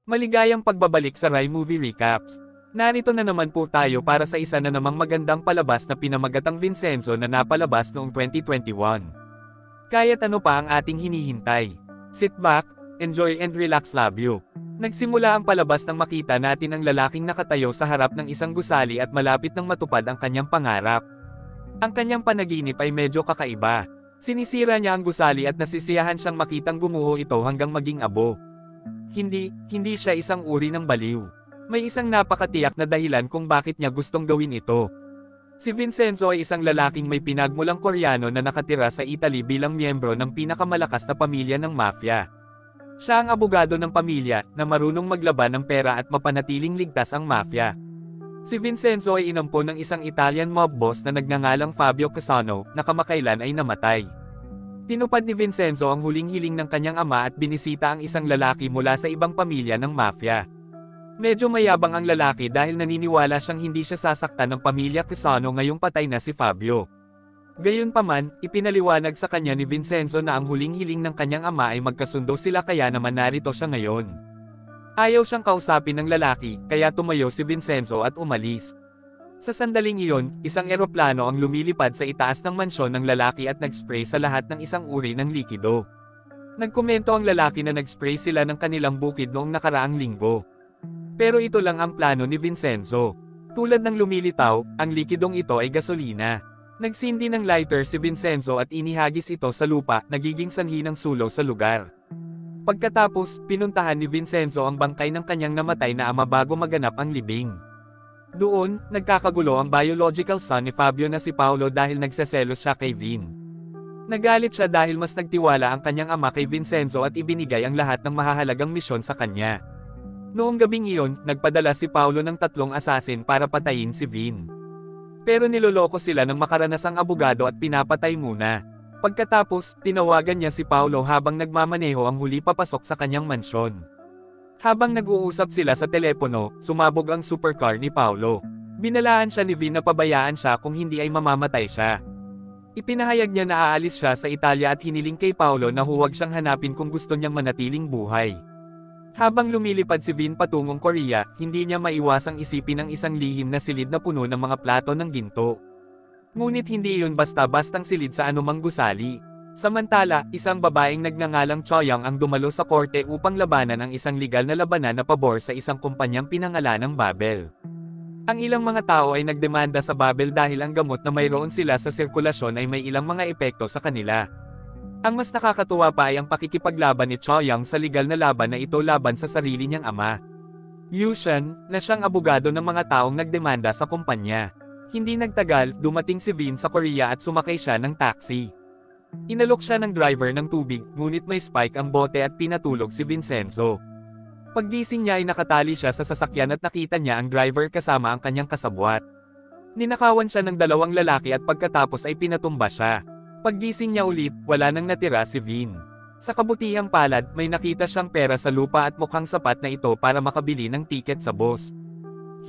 Maligayang pagbabalik sa Rai Movie Recaps. Narito na naman po tayo para sa isa na namang magandang palabas na pinamagatang Vincenzo na napalabas noong 2021. Kaya't ano pa ang ating hinihintay? Sit back, enjoy and relax, love you. Nagsimula ang palabas nang makita natin ang lalaking nakatayo sa harap ng isang gusali at malapit nang matupad ang kanyang pangarap. Ang kanyang panaginip ay medyo kakaiba. Sinisira niya ang gusali at nasisiyahan siyang makitang gumuho ito hanggang maging abo. Hindi siya isang uri ng baliw. May isang napakatiyak na dahilan kung bakit niya gustong gawin ito. Si Vincenzo ay isang lalaking may pinagmulang Koreano na nakatira sa Italy bilang miyembro ng pinakamalakas na pamilya ng mafia. Siya ang abogado ng pamilya na marunong maglaban ng pera at mapanatiling ligtas ang mafia. Si Vincenzo ay inampon ng isang Italian mob boss na nagngangalang Fabio Casano na kamakailan ay namatay. Tinupad ni Vincenzo ang huling hiling ng kanyang ama at binisita ang isang lalaki mula sa ibang pamilya ng mafia. Medyo mayabang ang lalaki dahil naniniwala siyang hindi siya sasaktan ng pamilya Casano ngayong patay na si Fabio. Gayunpaman, ipinaliwanag sa kanya ni Vincenzo na ang huling hiling ng kanyang ama ay magkasundo sila kaya naman narito siya ngayon. Ayaw siyang kausapin ng lalaki, kaya tumayo si Vincenzo at umalis. Sa sandaling iyon, isang eroplano ang lumilipad sa itaas ng mansyon ng lalaki at nag-spray sa lahat ng isang uri ng likido. Nagkomento ang lalaki na nag-spray sila ng kanilang bukid noong nakaraang linggo. Pero ito lang ang plano ni Vincenzo. Tulad ng lumilitaw, ang likidong ito ay gasolina. Nagsindi ng lighter si Vincenzo at inihagis ito sa lupa, nagiging sanhi ng sulo sa lugar. Pagkatapos, pinuntahan ni Vincenzo ang bangkay ng kanyang namatay na ama bago maganap ang libing. Doon, nagkakagulo ang biological son ni Fabio na si Paolo dahil nagseselos siya kay Vin. Nagalit siya dahil mas nagtiwala ang kanyang ama kay Vincenzo at ibinigay ang lahat ng mahahalagang misyon sa kanya. Noong gabing iyon, nagpadala si Paolo ng 3 assassin para patayin si Vin. Pero niloloko sila ng makaranasang abogado at pinapatay muna. Pagkatapos, tinawagan niya si Paolo habang nagmamaneho ang huli papasok sa kanyang mansyon. Habang nag-uusap sila sa telepono, sumabog ang supercar ni Paolo. Binalaan siya ni Vin na pabayaan siya kung hindi ay mamamatay siya. Ipinahayag niya na aalis siya sa Italia at hiniling kay Paolo na huwag siyang hanapin kung gusto niyang manatiling buhay. Habang lumilipad si Vin patungong Korea, hindi niya maiwasang isipin ang isang lihim na silid na puno ng mga plato ng ginto. Ngunit hindi iyon basta-bastang silid sa anumang gusali. Samantala, isang babaeng nagngangalang Choyang ang dumalo sa korte upang labanan ang isang legal na labanan na pabor sa isang kumpanyang pinangalanang Babel. Ang ilang mga tao ay nagdemanda sa Babel dahil ang gamot na mayroon sila sa sirkulasyon ay may ilang mga epekto sa kanila. Ang mas nakakatuwa pa ay ang pakikipaglaban ni Choyang sa legal na laban na ito laban sa sarili niyang ama. Yushan, na siyang abogado ng mga taong nagdemanda sa kumpanya. Hindi nagtagal, dumating si Vin sa Korea at sumakay siya ng taxi. Inalok siya ng driver ng tubig, ngunit may spike ang bote at pinatulog si Vincenzo. Paggising niya ay nakatali siya sa sasakyan at nakita niya ang driver kasama ang kanyang kasabwat. Ninakawan siya ng 2 lalaki at pagkatapos ay pinatumba siya. Paggising niya ulit, wala nang natira si Vin. Sa kabutihang palad, may nakita siyang pera sa lupa at mukhang sapat na ito para makabili ng tiket sa bus.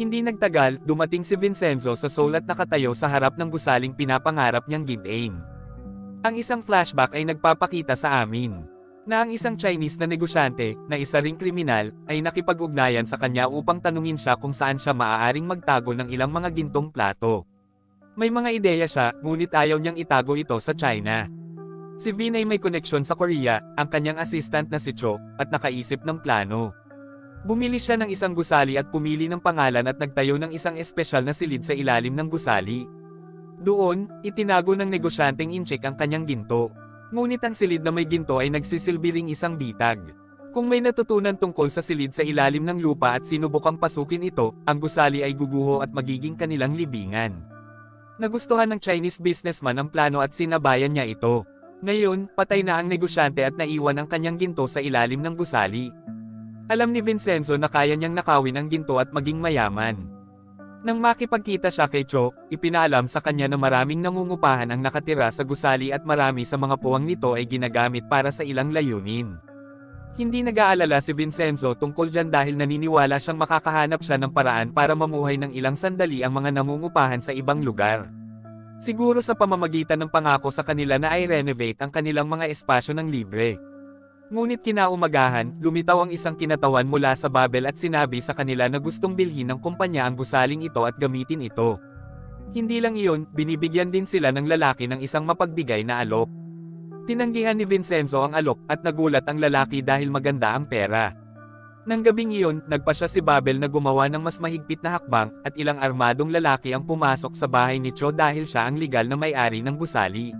Hindi nagtagal, dumating si Vincenzo sa Seoul at nakatayo sa harap ng gusaling pinapangarap niyang give-aim. Ang isang flashback ay nagpapakita sa amin na ang isang Chinese na negosyante, na isa ring kriminal, ay nakipag-ugnayan sa kanya upang tanungin siya kung saan siya maaaring magtago ng ilang mga gintong plato. May mga ideya siya, ngunit ayaw niyang itago ito sa China. Si Vin ay may koneksyon sa Korea, ang kanyang assistant na si Cho, at nakaisip ng plano. Bumili siya ng isang gusali at pumili ng pangalan at nagtayo ng isang espesyal na silid sa ilalim ng gusali. Doon, itinago ng negosyanteng incheck ang kanyang ginto. Ngunit ang silid na may ginto ay nagsisilbi ring isang bitag. Kung may natutunan tungkol sa silid sa ilalim ng lupa at sinubukang pasukin ito, ang gusali ay guguho at magiging kanilang libingan. Nagustuhan ng Chinese businessman ang plano at sinabayan niya ito. Ngayon, patay na ang negosyante at naiwan ang kanyang ginto sa ilalim ng gusali. Alam ni Vincenzo na kaya niyang nakawin ang ginto at maging mayaman. Nang makipagkita siya kay Cho, ipinaalam sa kanya na maraming nangungupahan ang nakatira sa gusali at marami sa mga puwang nito ay ginagamit para sa ilang layunin. Hindi nag-aalala si Vincenzo tungkol dyan dahil naniniwala siyang makakahanap siya ng paraan para mamuhay ng ilang sandali ang mga nangungupahan sa ibang lugar. Siguro sa pamamagitan ng pangako sa kanila na i-renovate ang kanilang mga espasyo ng libre. Ngunit kinaumagahan, lumitaw ang isang kinatawan mula sa Babel at sinabi sa kanila na gustong bilhin ng kumpanya ang gusaling ito at gamitin ito. Hindi lang iyon, binibigyan din sila ng lalaki ng isang mapagbigay na alok. Tinanggihan ni Vincenzo ang alok at nagulat ang lalaki dahil maganda ang pera. Nang gabing iyon, nagpasya si Babel na gumawa ng mas mahigpit na hakbang at ilang armadong lalaki ang pumasok sa bahay ni Cho dahil siya ang legal na may-ari ng gusali.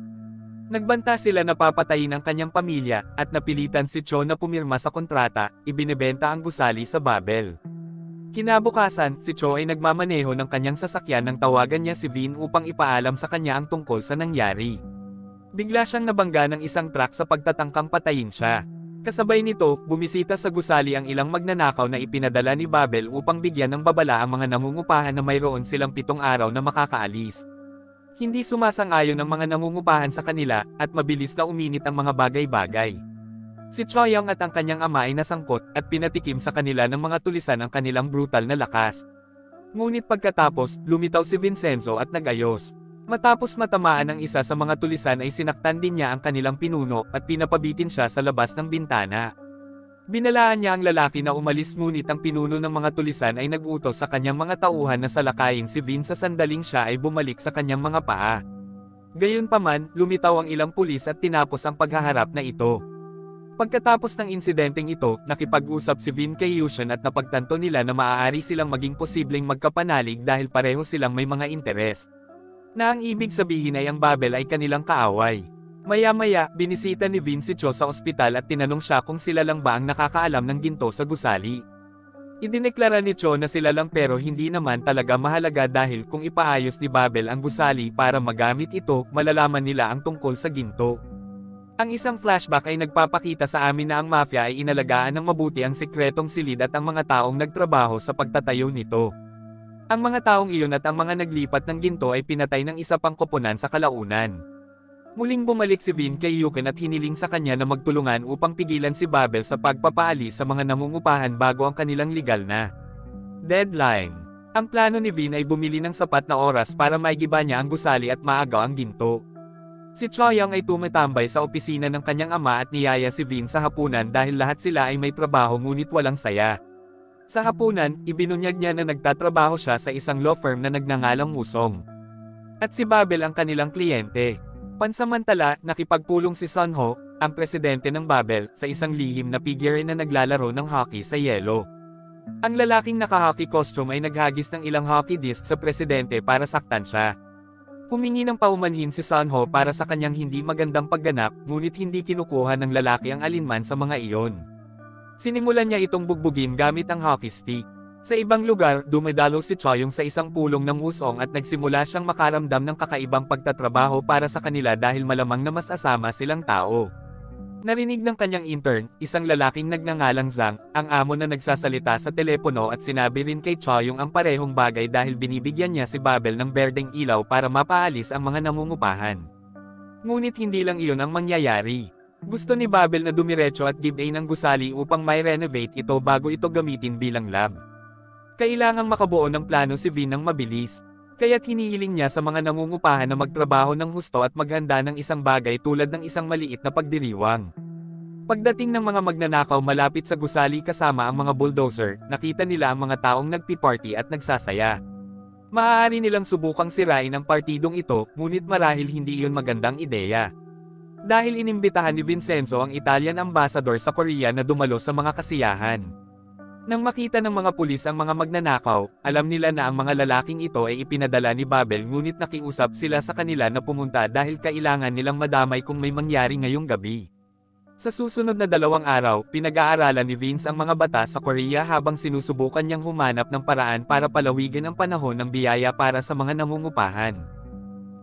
Nagbanta sila na papatayin ang kanyang pamilya at napilitan si Cho na pumirma sa kontrata, ibinebenta ang gusali sa Babel. Kinabukasan, si Cho ay nagmamaneho ng kanyang sasakyan nang tawagan niya si Vin upang ipaalam sa kanya ang tungkol sa nangyari. Bigla siyang nabangga ng isang truck sa pagtatangkang patayin siya. Kasabay nito, bumisita sa gusali ang ilang magnanakaw na ipinadala ni Babel upang bigyan ng babala ang mga nangungupahan na mayroon silang 7 araw na makakaalis. Hindi sumasang-ayon ang mga nangungupahan sa kanila, at mabilis na uminit ang mga bagay-bagay. Si Choyong at ang kanyang ama ay nasangkot, at pinatikim sa kanila ng mga tulisan ang kanilang brutal na lakas. Ngunit pagkatapos, lumitaw si Vincenzo at nagayos. Matapos matamaan ang isa sa mga tulisan ay sinaktan din niya ang kanilang pinuno, at pinapabitin siya sa labas ng bintana. Binalaan niya ang lalaki na umalis, ngunit ang pinuno ng mga tulisan ay nag-utos sa kanyang mga tauhan na salakayin si Vin sa sandaling siya ay bumalik sa kanyang mga paa. Gayunpaman, lumitaw ang ilang pulis at tinapos ang paghaharap na ito. Pagkatapos ng insidenteng ito, nakipag-usap si Vin kay Yushan at napagtanto nila na maaari silang maging posibleng magkapanalig dahil pareho silang may mga interes. Na ang ibig sabihin ay ang Babel ay kanilang kaaway. Maya-maya, binisita ni Vin si Cho sa ospital at tinanong siya kung sila lang ba ang nakakaalam ng ginto sa gusali. Idineklara ni Cho na sila lang, pero hindi naman talaga mahalaga dahil kung ipaayos ni Babel ang gusali para magamit ito, malalaman nila ang tungkol sa ginto. Ang isang flashback ay nagpapakita sa amin na ang mafia ay inalagaan ng mabuti ang sikretong silid at ang mga taong nagtrabaho sa pagtatayo nito. Ang mga taong iyon at ang mga naglipat ng ginto ay pinatay ng isa pang koponan sa kalaunan. Muling bumalik si Vin kay Yuken at hiniling sa kanya na magtulungan upang pigilan si Babel sa pagpapaalis sa mga nangungupahan bago ang kanilang legal na deadline. Ang plano ni Vin ay bumili ng sapat na oras para maigiba niya ang gusali at maagaw ang ginto. Si Choyong ay tumatambay sa opisina ng kanyang ama at niyaya si Vin sa hapunan dahil lahat sila ay may trabaho ngunit walang saya. Sa hapunan, ibinunyag niya na nagtatrabaho siya sa isang law firm na nagngangalang Musong. At si Babel ang kanilang kliyente. Pansamantala, nakipagpulong si Sun Ho, ang presidente ng Babel, sa isang lihim na figure na naglalaro ng hockey sa yelo. Ang lalaking naka-hockey costume ay naghagis ng ilang hockey disc sa presidente para saktan siya. Humingi ng paumanhin si Sun Ho para sa kanyang hindi magandang pagganap, ngunit hindi kinukuha ng lalaki ang alinman sa mga iyon. Sinimulan niya itong bugbugin gamit ang hockey stick. Sa ibang lugar, dumedalo si Choyong sa isang pulong ng Musong at nagsimula siyang makaramdam ng kakaibang pagtatrabaho para sa kanila dahil malamang na mas asama silang tao. Narinig ng kanyang intern, isang lalaking nagngangalang Zhang, ang amo na nagsasalita sa telepono, at sinabi rin kay Choyong ang parehong bagay dahil binibigyan niya si Babel ng berdeng ilaw para mapaalis ang mga nangungupahan. Ngunit hindi lang iyon ang mangyayari. Gusto ni Babel na dumiretso at give-in ang gusali upang may renovate ito bago ito gamitin bilang lab. Kailangang makabuo ng plano si Vin ng mabilis. Kaya't hinihiling niya sa mga nangungupahan na magtrabaho ng husto at maghanda ng isang bagay tulad ng isang maliit na pagdiriwang. Pagdating ng mga magnanakaw malapit sa gusali kasama ang mga bulldozer, nakita nila ang mga taong nagpi-party at nagsasaya. Maaari nilang subukang sirain ang partidong ito, ngunit marahil hindi iyon magandang ideya. Dahil inimbitahan ni Vincenzo ang Italian ambassador sa Korea na dumalo sa mga kasiyahan. Nang makita ng mga pulis ang mga magnanakaw, alam nila na ang mga lalaking ito ay ipinadala ni Babel, ngunit nakiusap sila sa kanila na pumunta dahil kailangan nilang madamay kung may mangyari ngayong gabi. Sa susunod na 2 araw, pinag-aaralan ni Vince ang mga batas sa Korea habang sinusubukan niyang humanap ng paraan para palawigan ang panahon ng biyaya para sa mga nangungupahan.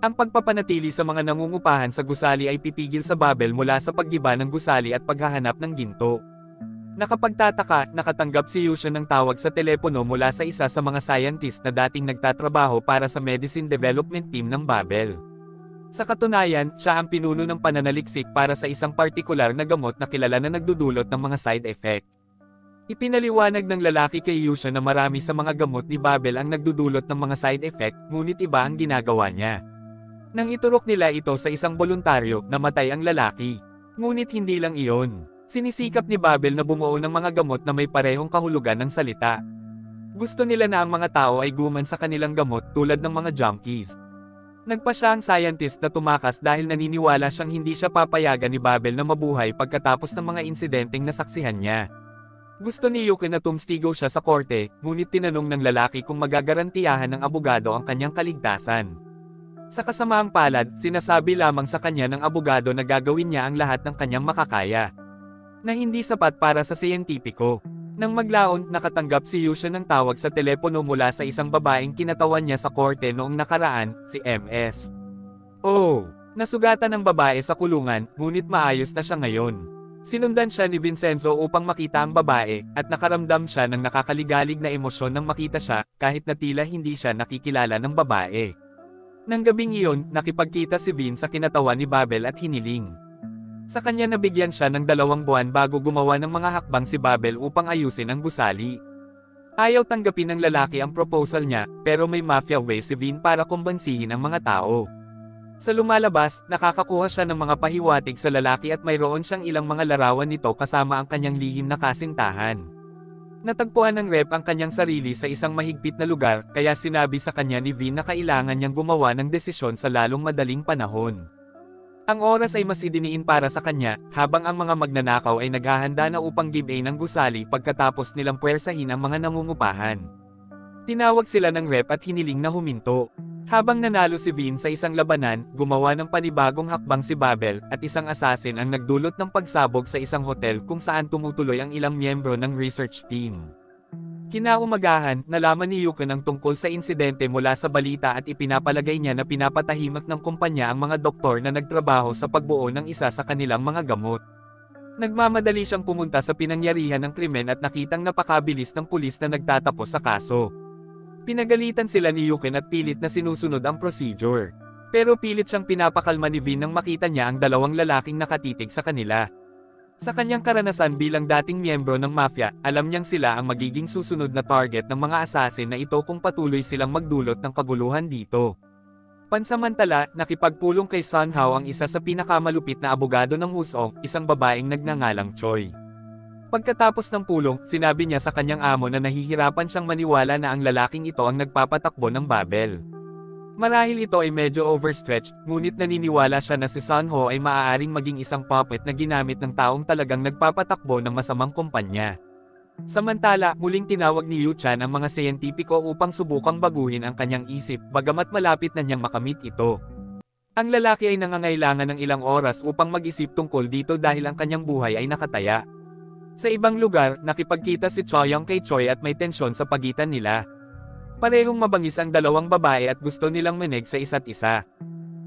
Ang pagpapanatili sa mga nangungupahan sa gusali ay pipigil sa Babel mula sa paggiba ng gusali at paghahanap ng ginto. Nakapagtataka, nakatanggap si Yushan ng tawag sa telepono mula sa isa sa mga scientist na dating nagtatrabaho para sa medicine development team ng Babel. Sa katunayan, siya ang pinuno ng pananaliksik para sa isang partikular na gamot na kilala na nagdudulot ng mga side effect. Ipinaliwanag ng lalaki kay Yushan na marami sa mga gamot ni Babel ang nagdudulot ng mga side effect, ngunit iba ang ginagawa niya. Nang iturok nila ito sa isang voluntaryo, namatay ang lalaki. Ngunit hindi lang iyon. Sinisikap ni Babel na bumuo ng mga gamot na may parehong kahulugan ng salita. Gusto nila na ang mga tao ay guman sa kanilang gamot tulad ng mga junkies. Nagpa siya ang scientist na tumakas dahil naniniwala siyang hindi siya papayagan ni Babel na mabuhay pagkatapos ng mga insidenteng nasaksihan niya. Gusto ni Yuki na tumstigo siya sa korte, ngunit tinanong ng lalaki kung magagarantiyahan ng abogado ang kanyang kaligtasan. Sa kasamaang palad, sinasabi lamang sa kanya ng abogado na gagawin niya ang lahat ng kanyang makakaya. Na hindi sapat para sa siyentipiko. Nang maglaon, nakatanggap si Yusha ng tawag sa telepono mula sa isang babaeng kinatawan niya sa korte noong nakaraan, si MS. Oh, nasugatan ng babae sa kulungan, ngunit maayos na siya ngayon. Sinundan siya ni Vincenzo upang makita ang babae, at nakaramdam siya ng nakakaligalig na emosyon nang makita siya, kahit na tila hindi siya nakikilala ng babae. Nang gabing iyon, nakipagkita si Vin sa kinatawan ni Babel at hiniling. Sa kanya nabigyan siya ng 2 buwan bago gumawa ng mga hakbang si Babel upang ayusin ang gusali. Ayaw tanggapin ng lalaki ang proposal niya, pero may mafia way si Vin para kumbansihin ang mga tao. Sa lumalabas, nakakakuha siya ng mga pahiwatig sa lalaki at mayroon siyang ilang mga larawan nito kasama ang kanyang lihim na kasintahan. Natagpuan ng rep ang kanyang sarili sa isang mahigpit na lugar, kaya sinabi sa kanya ni Vin na kailangan niyang gumawa ng desisyon sa lalong madaling panahon. Ang oras ay mas idiniin para sa kanya, habang ang mga magnanakaw ay naghahanda na upang give-in ang gusali pagkatapos nilang puwersahin ang mga nangungupahan. Tinawag sila ng rep at hiniling na huminto. Habang nanalo si Vin sa isang labanan, gumawa ng panibagong hakbang si Babel, at isang assassin ang nagdulot ng pagsabog sa isang hotel kung saan tumutuloy ang ilang miyembro ng research team. Kinaumagahan, nalaman ni Yuki ng tungkol sa insidente mula sa balita at ipinapalagay niya na pinapatahimik ng kumpanya ang mga doktor na nagtrabaho sa pagbuo ng isa sa kanilang mga gamot. Nagmamadali siyang pumunta sa pinangyarihan ng krimen at nakitang napakabilis ng pulis na nagtatapos sa kaso. Pinagalitan sila ni Yuki at pilit na sinusunod ang procedure. Pero pilit siyang pinapakalma ni Vin nang makita niya ang 2 lalaking nakatitig sa kanila. Sa kanyang karanasan bilang dating miyembro ng mafia, alam niyang sila ang magiging susunod na target ng mga assassin na ito kung patuloy silang magdulot ng kaguluhan dito. Pansamantala, nakipagpulong kay Sun Hao ang isa sa pinakamalupit na abogado ng Wusong, isang babaeng nagngangalang Choi. Pagkatapos ng pulong, sinabi niya sa kanyang amo na nahihirapan siyang maniwala na ang lalaking ito ang nagpapatakbo ng Babel. Marahil ito ay medyo overstretched, ngunit naniniwala siya na si Sun Ho ay maaaring maging isang puppet na ginamit ng taong talagang nagpapatakbo ng masamang kumpanya. Samantala, muling tinawag ni Yu Chan ang mga siyentipiko upang subukang baguhin ang kanyang isip, bagamat malapit na niyang makamit ito. Ang lalaki ay nangangailangan ng ilang oras upang mag-isip tungkol dito dahil ang kanyang buhay ay nakataya. Sa ibang lugar, nakipagkita si Choyong kay Choi at may tensyon sa pagitan nila. Parehong mabangis ang 2 babae at gusto nilang manig sa isa't isa.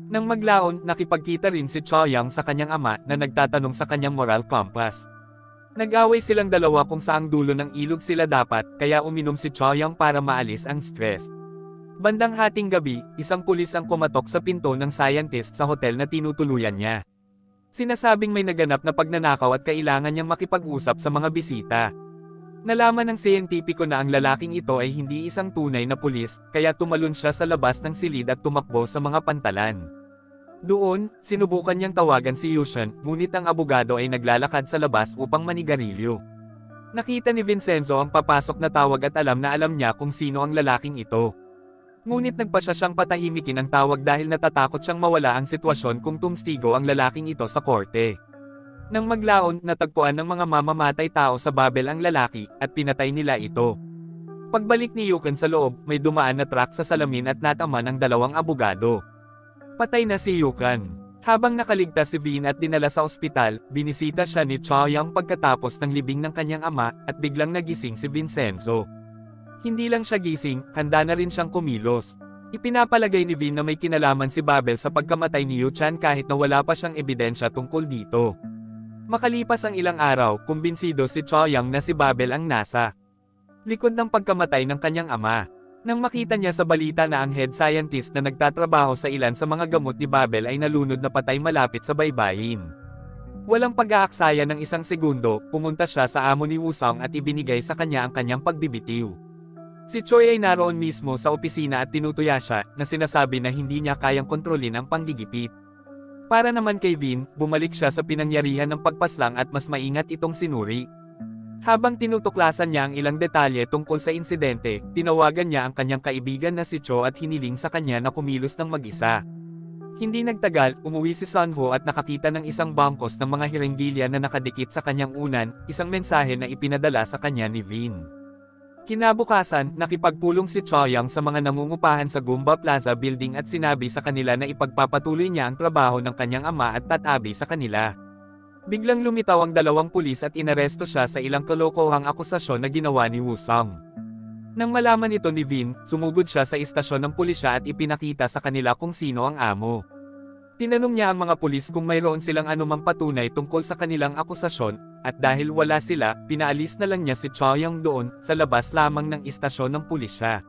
Nang maglaon, nakipagkita rin si Choyong sa kanyang ama na nagtatanong sa kanyang moral compass. Nag-away silang 2 kung saang dulo ng ilog sila dapat, kaya uminom si Choyong para maalis ang stress. Bandang hating gabi, isang pulis ang kumatok sa pinto ng scientist sa hotel na tinutuluyan niya. Sinasabing may naganap na pagnanakaw at kailangan niyang makipag-usap sa mga bisita. Nalaman ng siyentipiko na ang lalaking ito ay hindi isang tunay na pulis, kaya tumalon siya sa labas ng silid at tumakbo sa mga pantalan. Doon, sinubukan niyang tawagan si Yushan, ngunit ang abogado ay naglalakad sa labas upang manigarilyo. Nakita ni Vincenzo ang papasok na tawag at alam niya kung sino ang lalaking ito. Ngunit nagpasya siyang patahimikin ang tawag dahil natatakot siyang mawala ang sitwasyon kung tumstigo ang lalaking ito sa korte. Nang maglaon, natagpuan ng mga mamamatay tao sa Babel ang lalaki, at pinatay nila ito. Pagbalik ni Yuken sa loob, may dumaan na truck sa salamin at natama ng 2 abogado. Patay na si Yuken. Habang nakaligtas si Vin at dinala sa ospital, binisita siya ni Choyong pagkatapos ng libing ng kanyang ama, at biglang nagising si Vincenzo. Hindi lang siya gising, handa na rin siyang kumilos. Ipinapalagay ni Vin na may kinalaman si Babel sa pagkamatay ni Yu Chan kahit na wala pa siyang ebidensya tungkol dito. Makalipas ang ilang araw, kumbinsido si Choyong na si Babel ang nasa likod ng pagkamatay ng kanyang ama. Nang makita niya sa balita na ang head scientist na nagtatrabaho sa ilan sa mga gamot ni Babel ay nalunod na patay malapit sa baybayin. Walang pag-aaksaya ng 1 segundo, pumunta siya sa amo ni Wusong at ibinigay sa kanya ang kanyang pagbibitiw. Si Choi ay naroon mismo sa opisina at tinutuya siya, na sinasabi na hindi niya kayang kontrolin ang panggigipit. Para naman kay Vin, bumalik siya sa pinangyarihan ng pagpaslang at mas maingat itong sinuri. Habang tinutuklasan niya ang ilang detalye tungkol sa insidente, tinawagan niya ang kanyang kaibigan na si Cho at hiniling sa kanya na kumilos ng mag-isa. Hindi nagtagal, umuwi si Sunho at nakakita ng isang bangkos ng mga hirenggilya na nakadikit sa kanyang unan, isang mensahe na ipinadala sa kanya ni Vin. Kinabukasan, nakipagpulong si Choyang sa mga nangungupahan sa Goomba Plaza Building at sinabi sa kanila na ipagpapatuloy niya ang trabaho ng kanyang ama at tatabi sa kanila. Biglang lumitaw ang dalawang pulis at inaresto siya sa ilang kalokohang akusasyon na ginawa ni Woo-sung. Nang malaman ito ni Vin, sumugod siya sa istasyon ng pulisya at ipinakita sa kanila kung sino ang amo. Tinanong niya ang mga pulis kung mayroon silang anumang patunay tungkol sa kanilang akusasyon, at dahil wala sila, pinaalis na lang niya si Choyang doon, sa labas lamang ng istasyon ng pulisya.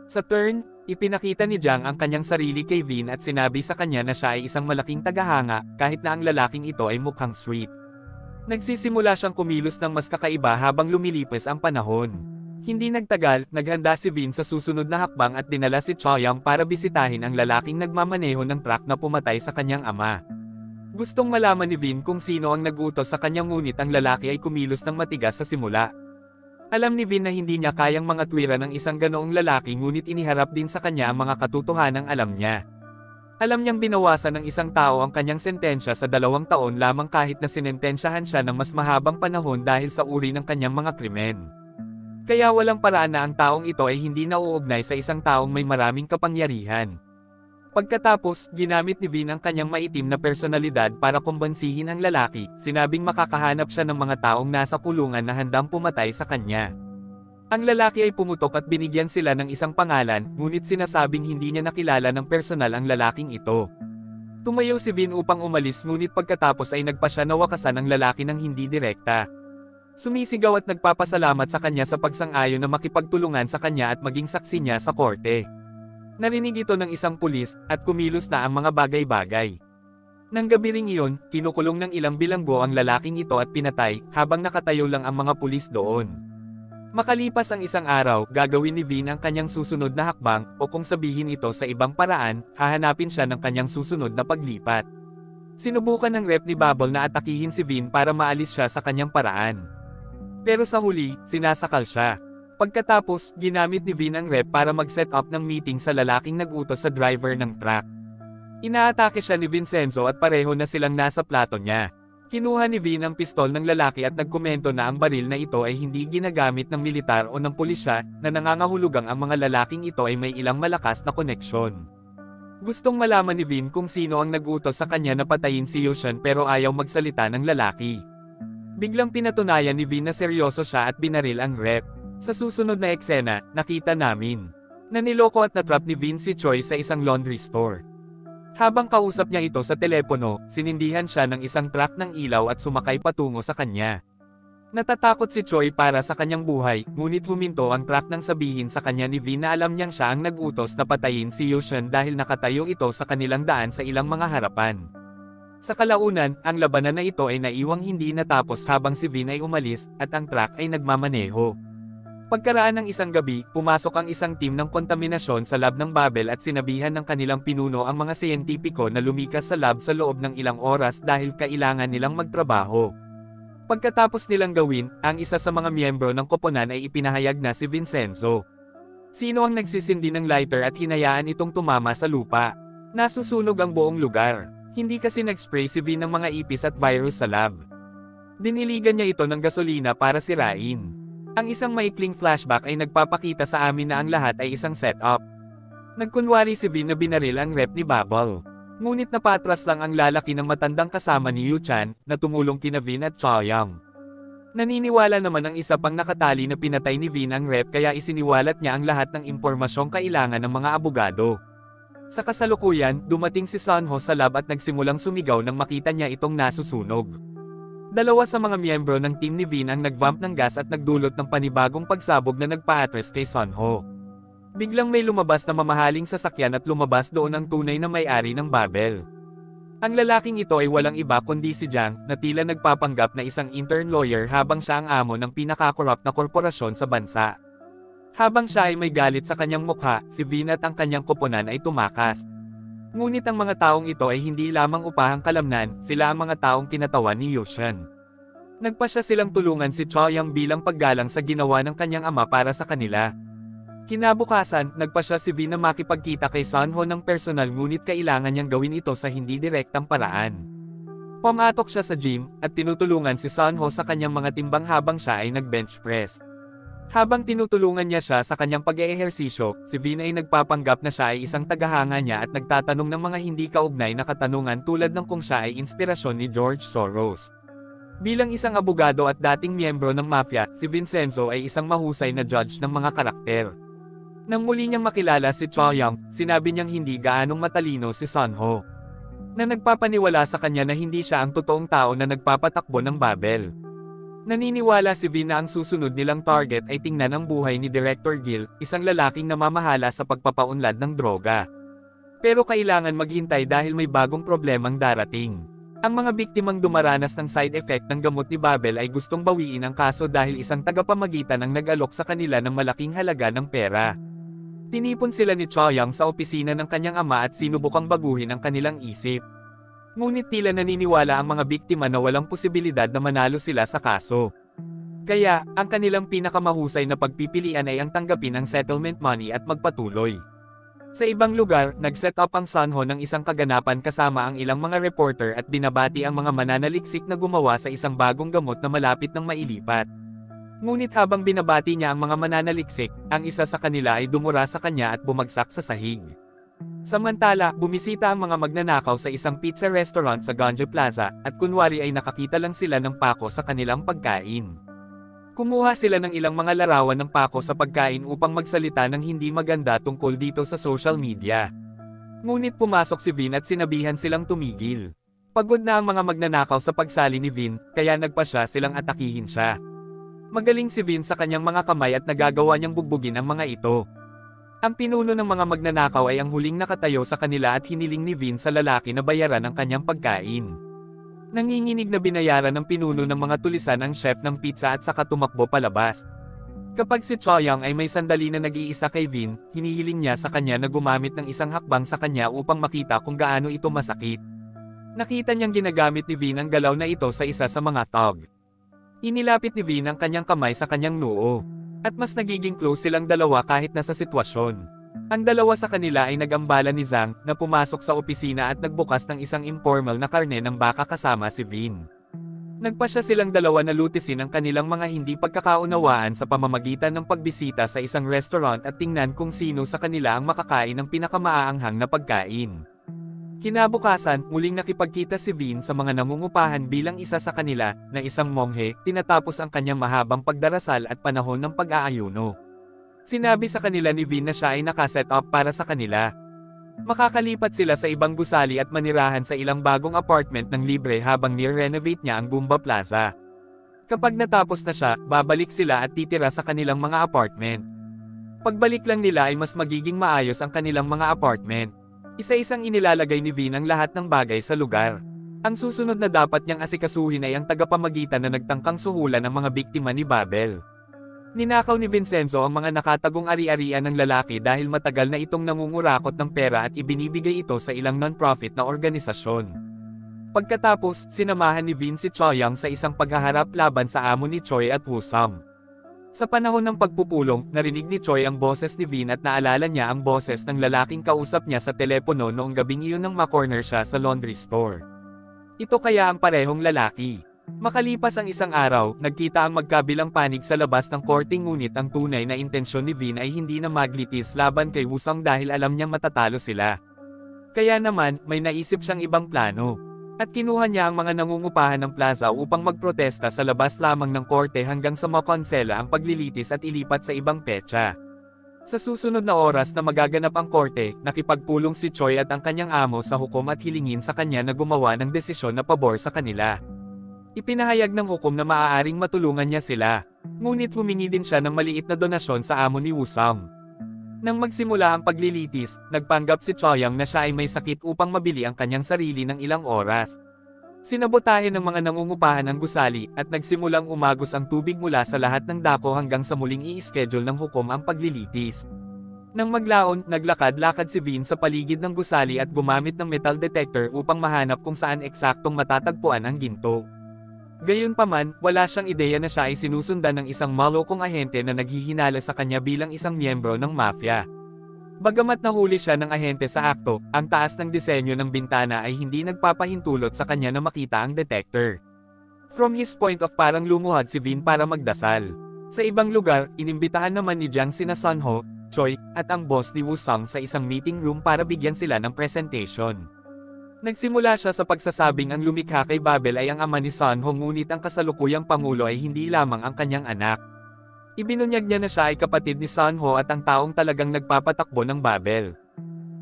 Sa turn, ipinakita ni Jang ang kanyang sarili kay Vin at sinabi sa kanya na siya ay isang malaking tagahanga, kahit na ang lalaking ito ay mukhang sweet. Nagsisimula siyang kumilos ng mas kakaiba habang lumilipas ang panahon. Hindi nagtagal, naghanda si Vin sa susunod na hakbang at dinala si Choyang para bisitahin ang lalaking nagmamaneho ng truck na pumatay sa kanyang ama. Gustong malaman ni Vin kung sino ang nag-utos sa kanyang ngunit ang lalaki ay kumilos ng matigas sa simula. Alam ni Vin na hindi niya kayang mga tuwira ng isang ganoong lalaki ngunit iniharap din sa kanya ang mga katotohanang alam niya. Alam niyang binawasan ng isang tao ang kanyang sentensya sa 2 taon lamang kahit na sinentensyahan siya ng mas mahabang panahon dahil sa uri ng kanyang mga krimen. Kaya walang paraan na ang taong ito ay hindi nauugnay sa isang taong may maraming kapangyarihan. Pagkatapos, ginamit ni Vin ang kanyang maitim na personalidad para kumbansihin ang lalaki, sinabing makakahanap siya ng mga taong nasa kulungan na handang pumatay sa kanya. Ang lalaki ay pumutok at binigyan sila ng isang pangalan, ngunit sinasabing hindi niya nakilala ng personal ang lalaking ito. Tumayo si Vin upang umalis ngunit pagkatapos ay nagpa siya na wakasan ang lalaki ng hindi direkta. Sumisigaw at nagpapasalamat sa kanya sa pagsang-ayon na makipagtulungan sa kanya at maging saksi niya sa korte. Narinig ito ng isang pulis, at kumilos na ang mga bagay-bagay. Nang gabi ring iyon, kinukulong ng ilang bilanggo ang lalaking ito at pinatay, habang nakatayo lang ang mga pulis doon. Makalipas ang isang araw, gagawin ni Vin ang kanyang susunod na hakbang, o kung sabihin ito sa ibang paraan, hahanapin siya ng kanyang susunod na paglipat. Sinubukan ng rep ni Bubble na atakihin si Vin para maalis siya sa kanyang paraan. Pero sa huli, sinasakal siya. Pagkatapos, ginamit ni Vin ang rep para mag-set up ng meeting sa lalaking nag-utos sa driver ng truck. Inaatake siya ni Vincenzo at pareho na silang nasa plato niya. Kinuha ni Vin ang pistol ng lalaki at nagkomento na ang baril na ito ay hindi ginagamit ng militar o ng pulisya, na nangangahulugang ang mga lalaking ito ay may ilang malakas na koneksyon. Gustong malaman ni Vin kung sino ang nag-utos sa kanya na patayin si Yushan pero ayaw magsalita ng lalaki. Biglang pinatunayan ni Vin na seryoso siya at binaril ang rep. Sa susunod na eksena, nakita namin na niloko at natrap ni Vin si Choi sa isang laundry store. Habang kausap niya ito sa telepono, sinindihan siya ng isang truck ng ilaw at sumakay patungo sa kanya. Natatakot si Choi para sa kanyang buhay, ngunit huminto ang truck nang sabihin sa kanya ni Vin na alam niyang siya ang nag-utos na patayin si Yushan dahil nakatayo ito sa kanilang daan sa ilang mga harapan. Sa kalaunan, ang labanan na ito ay naiwang hindi natapos habang si Vin ay umalis, at ang truck ay nagmamaneho. Pagkaraan ng isang gabi, pumasok ang isang team ng kontaminasyon sa lab ng Babel at sinabihan ng kanilang pinuno ang mga siyentipiko na lumikas sa lab sa loob ng ilang oras dahil kailangan nilang magtrabaho. Pagkatapos nilang gawin, ang isa sa mga miyembro ng koponan ay ipinahayag na si Vincenzo. Sino ang nagsisindi ng lighter at hinayaan itong tumama sa lupa? Nasusunog ang buong lugar. Hindi kasi nag-spray si Vin ng mga ipis at virus sa lab. Diniligan niya ito ng gasolina para sirain. Ang isang maikling flashback ay nagpapakita sa amin na ang lahat ay isang setup. Nagkunwari si Vin na binaril ang rep ni Bubble. Ngunit napatras lang ang lalaki ng matandang kasama ni Yu Chan, na tumulong kina Vin at Choyang. Naniniwala naman ang isa pang nakatali na pinatay ni Vin ang rep kaya isiniwalat niya ang lahat ng impormasyong kailangan ng mga abogado. Sa kasalukuyan, dumating si Sunho sa lab at nagsimulang sumigaw nang makita niya itong nasusunog. Dalawa sa mga miyembro ng team ni Vin ang nag-vamp ng gas at nagdulot ng panibagong pagsabog na nagpa-atras kay Sunho. Biglang may lumabas na mamahaling sasakyan at lumabas doon ang tunay na may-ari ng Babel. Ang lalaking ito ay walang iba kundi si Jang, na tila nagpapanggap na isang intern lawyer habang siya ang amo ng pinaka-corrupt na korporasyon sa bansa. Habang siya ay may galit sa kanyang mukha, si Vin at ang kanyang koponan ay tumakas. Ngunit ang mga taong ito ay hindi lamang upahang kalamnan, sila ang mga taong kinatawan ni Yushan. Nagpasya silang tulungan si Choyang bilang paggalang sa ginawa ng kanyang ama para sa kanila. Kinabukasan, nagpasya si Vin na makipagkita kay Sunho ng personal ngunit kailangan niyang gawin ito sa hindi direktang paraan. Pumatok siya sa gym, at tinutulungan si Sunho sa kanyang mga timbang habang siya ay nag-bench press. Habang tinutulungan niya siya sa kanyang pag-eehersisyo, si Vin ay nagpapanggap na siya ay isang tagahanga niya at nagtatanong ng mga hindi kaugnay na katanungan tulad ng kung siya ay inspirasyon ni George Soros. Bilang isang abogado at dating miyembro ng mafia, si Vincenzo ay isang mahusay na judge ng mga karakter. Nang muli niyang makilala si Choyang, sinabi niyang hindi gaanong matalino si Sunho, na nagpapaniwala sa kanya na hindi siya ang totoong tao na nagpapatakbo ng Babel. Naniniwala si Vin na ang susunod nilang target ay tingnan ang buhay ni Director Gil, isang lalaking namamahala sa pagpapaunlad ng droga. Pero kailangan maghintay dahil may bagong problemang darating. Ang mga biktimang dumaranas ng side effect ng gamot ni Babel ay gustong bawiin ang kaso dahil isang tagapamagitan ang nag-alok sa kanila ng malaking halaga ng pera. Tinipon sila ni Choyang sa opisina ng kanyang ama at sinubukang baguhin ang kanilang isip. Ngunit tila naniniwala ang mga biktima na walang posibilidad na manalo sila sa kaso. Kaya, ang kanilang pinakamahusay na pagpipilian ay ang tanggapin ang settlement money at magpatuloy. Sa ibang lugar, nag-set up ang Sunho ng isang kaganapan kasama ang ilang mga reporter at binabati ang mga mananaliksik na gumawa sa isang bagong gamot na malapit ng mailipat. Ngunit habang binabati niya ang mga mananaliksik, ang isa sa kanila ay dumura sa kanya at bumagsak sa sahig. Samantala, bumisita ang mga magnanakaw sa isang pizza restaurant sa Ganja Plaza, at kunwari ay nakakita lang sila ng pako sa kanilang pagkain. Kumuha sila ng ilang mga larawan ng pako sa pagkain upang magsalita ng hindi maganda tungkol dito sa social media. Ngunit pumasok si Vin at sinabihan silang tumigil. Pagod na ang mga magnanakaw sa pagsali ni Vin, kaya nagpasya silang atakihin siya. Magaling si Vin sa kanyang mga kamay at nagagawa niyang bugbugin ang mga ito. Ang pinuno ng mga magnanakaw ay ang huling nakatayo sa kanila at hiniling ni Vin sa lalaki na bayaran ang kanyang pagkain. Nanginginig na binayaran ng pinuno ng mga tulisan ang chef ng pizza at saka tumakbo palabas. Kapag si Choyang ay may sandali na nag-iisa kay Vin, hinihiling niya sa kanya na gumamit ng isang hakbang sa kanya upang makita kung gaano ito masakit. Nakita niyang ginagamit ni Vin ang galaw na ito sa isa sa mga thug. Inilapit ni Vin ang kanyang kamay sa kanyang noo. At mas nagiging close silang dalawa kahit nasa sitwasyon. Ang dalawa sa kanila ay nag-ambala ni Zhang, na pumasok sa opisina at nagbukas ng isang informal na karne ng baka kasama si Vin. Nagpasya silang dalawa na lutisin ang kanilang mga hindi pagkakaunawaan sa pamamagitan ng pagbisita sa isang restaurant at tingnan kung sino sa kanila ang makakain ng pinakamaaanghang na pagkain. Kinabukasan, muling nakipagkita si Vin sa mga nangungupahan bilang isa sa kanila, na isang monghe, tinatapos ang kanyang mahabang pagdarasal at panahon ng pag-aayuno. Sinabi sa kanila ni Vin na siya ay nakaset up para sa kanila. Makakalipat sila sa ibang gusali at manirahan sa ilang bagong apartment ng libre habang nire-renovate niya ang Gumba Plaza. Kapag natapos na siya, babalik sila at titira sa kanilang mga apartment. Pagbalik lang nila ay mas magiging maayos ang kanilang mga apartment. Isa-isang inilalagay ni Vin ang lahat ng bagay sa lugar. Ang susunod na dapat niyang asikasuhin ay ang tagapamagitan na nagtangkang suhulan ng mga biktima ni Babel. Ninakaw ni Vincenzo ang mga nakatagong ari-arian ng lalaki dahil matagal na itong nangungurakot ng pera at ibinibigay ito sa ilang non-profit na organisasyon. Pagkatapos, sinamahan ni Vin si Choyang sa isang paghaharap laban sa amo ni Choi at Wusam. Sa panahon ng pagpupulong, narinig ni Choi ang boses ni Vin at naalala niya ang boses ng lalaking kausap niya sa telepono noong gabing iyon nang makorner siya sa laundry store. Ito kaya ang parehong lalaki. Makalipas ang isang araw, nagkita ang magkabilang panig sa labas ng korte ngunit ang tunay na intensyon ni Vin ay hindi na maglitis laban kay Wusang dahil alam niyang matatalo sila. Kaya naman, may naisip siyang ibang plano. At kinuha niya ang mga nangungupahan ng plaza upang magprotesta sa labas lamang ng korte hanggang sa makonsela ang paglilitis at ilipat sa ibang petsa. Sa susunod na oras na magaganap ang korte, nakipagpulong si Choi at ang kanyang amo sa hukom at hilingin sa kanya na gumawa ng desisyon na pabor sa kanila. Ipinahayag ng hukom na maaaring matulungan niya sila. Ngunit humingi din siya ng maliit na donasyon sa amo ni Wusam. Nang magsimula ang paglilitis, nagpanggap si Choyang na siya ay may sakit upang mabili ang kanyang sarili ng ilang oras. Sinabotahe ng mga nangungupahan ang gusali at nagsimulang umagos ang tubig mula sa lahat ng dako hanggang sa muling i-schedule ng hukom ang paglilitis. Nang maglaon, naglakad-lakad si Vin sa paligid ng gusali at gumamit ng metal detector upang mahanap kung saan eksaktong matatagpuan ang ginto. Gayunpaman, wala siyang ideya na siya ay sinusundan ng isang malokong ahente na naghihinala sa kanya bilang isang miyembro ng mafia. Bagamat nahuli siya ng ahente sa akto, ang taas ng disenyo ng bintana ay hindi nagpapahintulot sa kanya na makita ang detector. From his point of parang lumuhad si Vin para magdasal. Sa ibang lugar, inimbitahan naman ni Jiang sina Sunho, Choi, at ang boss ni Wusong sa isang meeting room para bigyan sila ng presentation. Nagsimula siya sa pagsasabing ang lumikha kay Babel ay ang ama ni Sunho ngunit ang kasalukuyang pangulo ay hindi lamang ang kanyang anak. Ibinunyag niya na siya ay kapatid ni Sunho at ang taong talagang nagpapatakbo ng Babel.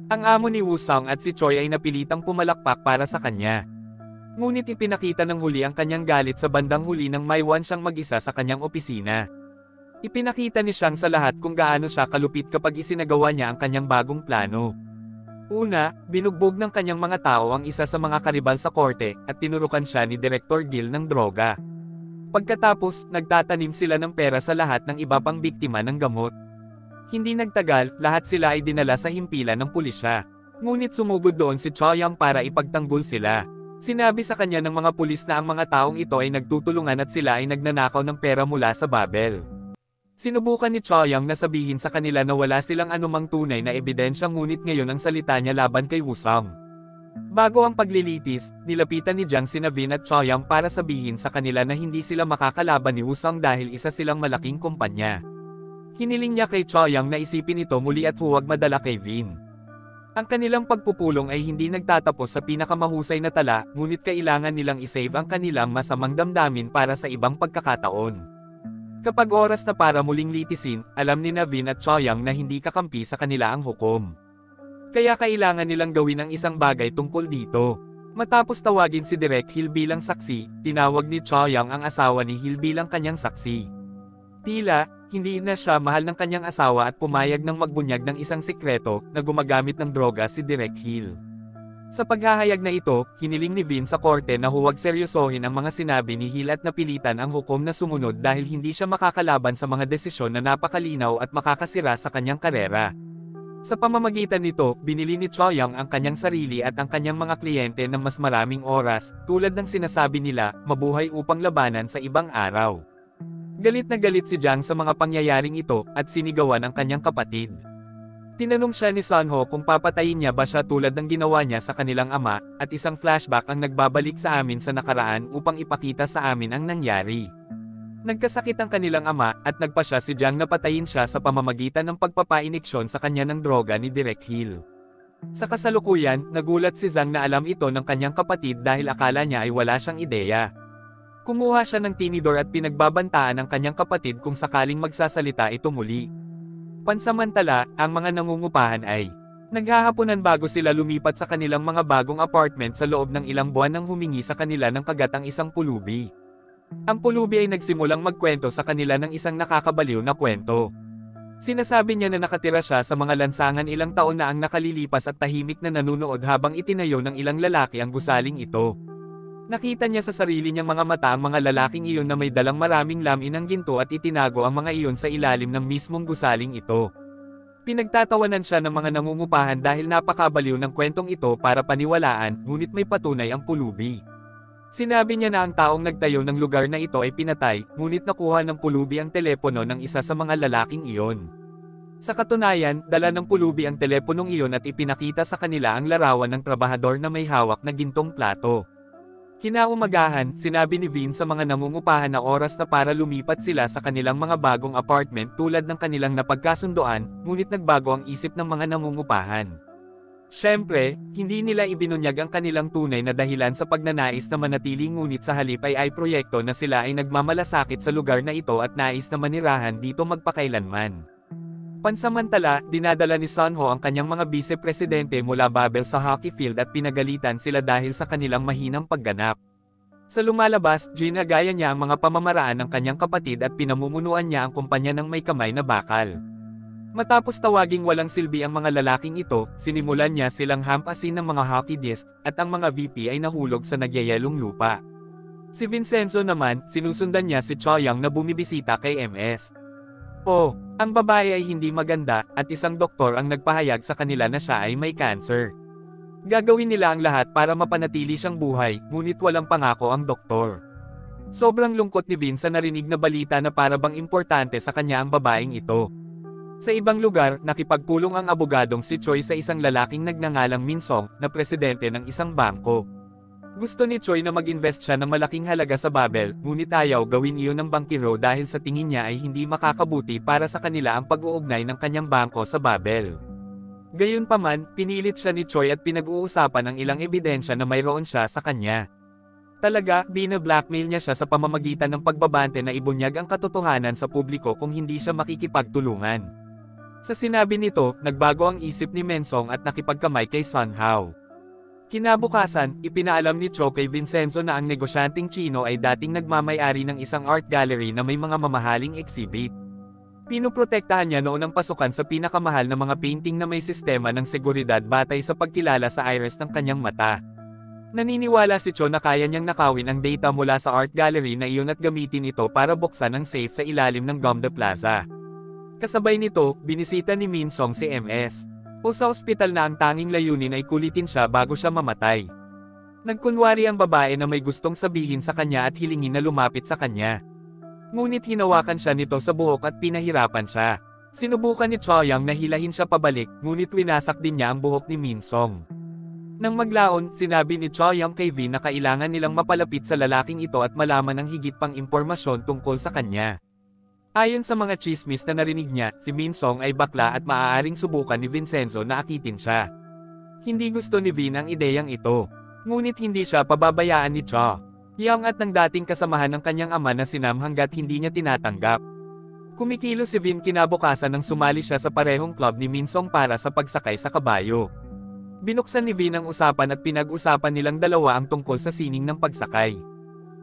Ang amo ni Wusong at si Choi ay napilitang pumalakpak para sa kanya. Ngunit ipinakita ng huli ang kanyang galit sa bandang huli nang maiwan siyang mag-isa sa kanyang opisina. Ipinakita ni Xiang sa lahat kung gaano siya kalupit kapag isinagawa niya ang kanyang bagong plano. Una, binugbog ng kanyang mga tao ang isa sa mga karibal sa korte, at tinurukan siya ni Director Gil ng droga. Pagkatapos, nagtatanim sila ng pera sa lahat ng iba pang biktima ng gamot. Hindi nagtagal, lahat sila ay dinala sa himpilan ng pulisya. Ngunit sumugod doon si Choyang para ipagtanggol sila. Sinabi sa kanya ng mga pulis na ang mga taong ito ay nagtutulungan at sila ay nagnanakaw ng pera mula sa Babel. Sinubukan ni Choyang na sabihin sa kanila na wala silang anumang tunay na ebidensya ngunit ngayon ang salita niya laban kay Wusong. Bago ang paglilitis, nilapitan ni Jiang sina Vin at Choyang para sabihin sa kanila na hindi sila makakalaban ni Wusong dahil isa silang malaking kumpanya. Hiniling niya kay Choyang na isipin ito muli at huwag madala kay Vin. Ang kanilang pagpupulong ay hindi nagtatapos sa pinakamahusay na tala, ngunit kailangan nilang isave ang kanilang masamang damdamin para sa ibang pagkakataon. Kapag oras na para muling litisin, alam ni Vin at Choyang na hindi kakampi sa kanila ang hukom. Kaya kailangan nilang gawin ang isang bagay tungkol dito. Matapos tawagin si Direk Hill bilang saksi, tinawag ni Choyang ang asawa ni Hill bilang kanyang saksi. Tila, hindi na siya mahal ng kanyang asawa at pumayag ng magbunyag ng isang sikreto na gumagamit ng droga si Direk Hill. Sa paghahayag na ito, hiniling ni Vin sa korte na huwag seryosohin ang mga sinabi ni Hill at napilitan ang hukom na sumunod dahil hindi siya makakalaban sa mga desisyon na napakalinaw at makakasira sa kanyang karera. Sa pamamagitan nito, binili ni Choyang ang kanyang sarili at ang kanyang mga kliyente ng mas maraming oras, tulad ng sinasabi nila, mabuhay upang labanan sa ibang araw. Galit na galit si Jiang sa mga pangyayaring ito, at sinigawan ang kanyang kapatid. Tinanong siya ni Sunho kung papatayin niya ba siya tulad ng ginawa niya sa kanilang ama, at isang flashback ang nagbabalik sa amin sa nakaraan upang ipakita sa amin ang nangyari. Nagkasakit ang kanilang ama, at nagpasya si Jiang na patayin siya sa pamamagitan ng pagpapainiksyon sa kanya ng droga ni Direk Hill. Sa kasalukuyan, nagulat si Zhang na alam ito ng kanyang kapatid dahil akala niya ay wala siyang ideya. Kumuha siya ng tinidor at pinagbabantaan ang kanyang kapatid kung sakaling magsasalita ito muli. Pansamantala, ang mga nangungupahan ay naghahaponan bago sila lumipat sa kanilang mga bagong apartment sa loob ng ilang buwan nang humingi sa kanila ng kagatang isang pulubi. Ang pulubi ay nagsimulang magkwento sa kanila ng isang nakakabaliw na kwento. Sinasabi niya na nakatira siya sa mga lansangan ilang taon na ang nakalilipas at tahimik na nanunood habang itinayo ng ilang lalaki ang gusaling ito. Nakita niya sa sarili niyang mga mata ang mga lalaking iyon na may dalang maraming lamin ng ginto at itinago ang mga iyon sa ilalim ng mismong gusaling ito. Pinagtatawanan siya ng mga nangungupahan dahil napakabaliw ng kwentong ito para paniwalaan, ngunit may patunay ang pulubi. Sinabi niya na ang taong nagtayo ng lugar na ito ay pinatay, ngunit nakuha ng pulubi ang telepono ng isa sa mga lalaking iyon. Sa katunayan, dala ng pulubi ang teleponong iyon at ipinakita sa kanila ang larawan ng trabahador na may hawak na gintong plato. Kinaumagahan, sinabi ni Vin sa mga nangungupahan na oras na para lumipat sila sa kanilang mga bagong apartment tulad ng kanilang napagkasundoan, ngunit nagbago ang isip ng mga nangungupahan. Siyempre, hindi nila ibinunyag ang kanilang tunay na dahilan sa pagnanais na manatili ngunit sa halip ay proyekto na sila ay nagmamalasakit sa lugar na ito at nais na manirahan dito magpakailanman. Pansamantala, dinadala ni Sunho ang kanyang mga vice-presidente mula Babel sa hockey field at pinagalitan sila dahil sa kanilang mahinang pagganap. Sa lumalabas, ginagaya niya ang mga pamamaraan ng kanyang kapatid at pinamumunuan niya ang kumpanya ng may kamay na bakal. Matapos tawaging walang silbi ang mga lalaking ito, sinimulan niya silang hampasin ng mga hockey disc, at ang mga VP ay nahulog sa nagyayelong lupa. Si Vincenzo naman, sinusundan niya si Choyang na bumibisita kay MS. Oh, Ang babae ay hindi maganda, at isang doktor ang nagpahayag sa kanila na siya ay may cancer. Gagawin nila ang lahat para mapanatili siyang buhay, ngunit walang pangako ang doktor. Sobrang lungkot ni Vin sa narinig na balita na para bang importante sa kanya ang babaeng ito. Sa ibang lugar, nakipagpulong ang abogadong si Choi sa isang lalaking nagngangalang Min Song, na presidente ng isang bangko. Gusto ni Choi na mag-invest siya ng malaking halaga sa Babel, ngunit ayaw gawin iyon ng bangkero dahil sa tingin niya ay hindi makakabuti para sa kanila ang pag-uugnay ng kanyang bangko sa Babel. Gayunpaman, pinilit siya ni Choi at pinag-uusapan ang ilang ebidensya na mayroon siya sa kanya. Talaga, bina-blackmail niya siya sa pamamagitan ng pagbabante na ibunyag ang katotohanan sa publiko kung hindi siya makikipagtulungan. Sa sinabi nito, nagbago ang isip ni Mensong at nakipagkamay kay Sun Hao. Kinabukasan, ipinaalam ni Cho kay Vincenzo na ang negosyanteng Chino ay dating nagmamay-ari ng isang art gallery na may mga mamahaling exhibit. Pinoprotektahan niya noon ang pasukan sa pinakamahal na mga painting na may sistema ng seguridad batay sa pagkilala sa iris ng kanyang mata. Naniniwala si Cho na kaya niyang nakawin ang data mula sa art gallery na iyon at gamitin ito para buksan ang safe sa ilalim ng Gomda Plaza. Kasabay nito, binisita ni Min Song si MS. O sa ospital na ang tanging layunin ay kulitin siya bago siya mamatay. Nagkunwari ang babae na may gustong sabihin sa kanya at hilingin na lumapit sa kanya. Ngunit hinawakan siya nito sa buhok at pinahirapan siya. Sinubukan ni Choyang na hilahin siya pabalik, ngunit winasak din niya ang buhok ni Min Song. Nang maglaon, sinabi ni Choyang kay Vin na kailangan nilang mapalapit sa lalaking ito at malaman ng higit pang impormasyon tungkol sa kanya. Ayon sa mga chismis na narinig niya, si Min Song ay bakla at maaaring subukan ni Vincenzo na akitin siya. Hindi gusto ni Vin ang ideyang ito. Ngunit hindi siya pababayaan ni Cho Young at ng dating kasamahan ng kanyang ama na si Nam hanggat hindi niya tinatanggap. Kumikilos si Vin kinabukasan nang sumali siya sa parehong club ni Min Song para sa pagsakay sa kabayo. Binuksan ni Vin ang usapan at pinag-usapan nilang dalawa ang tungkol sa sining ng pagsakay.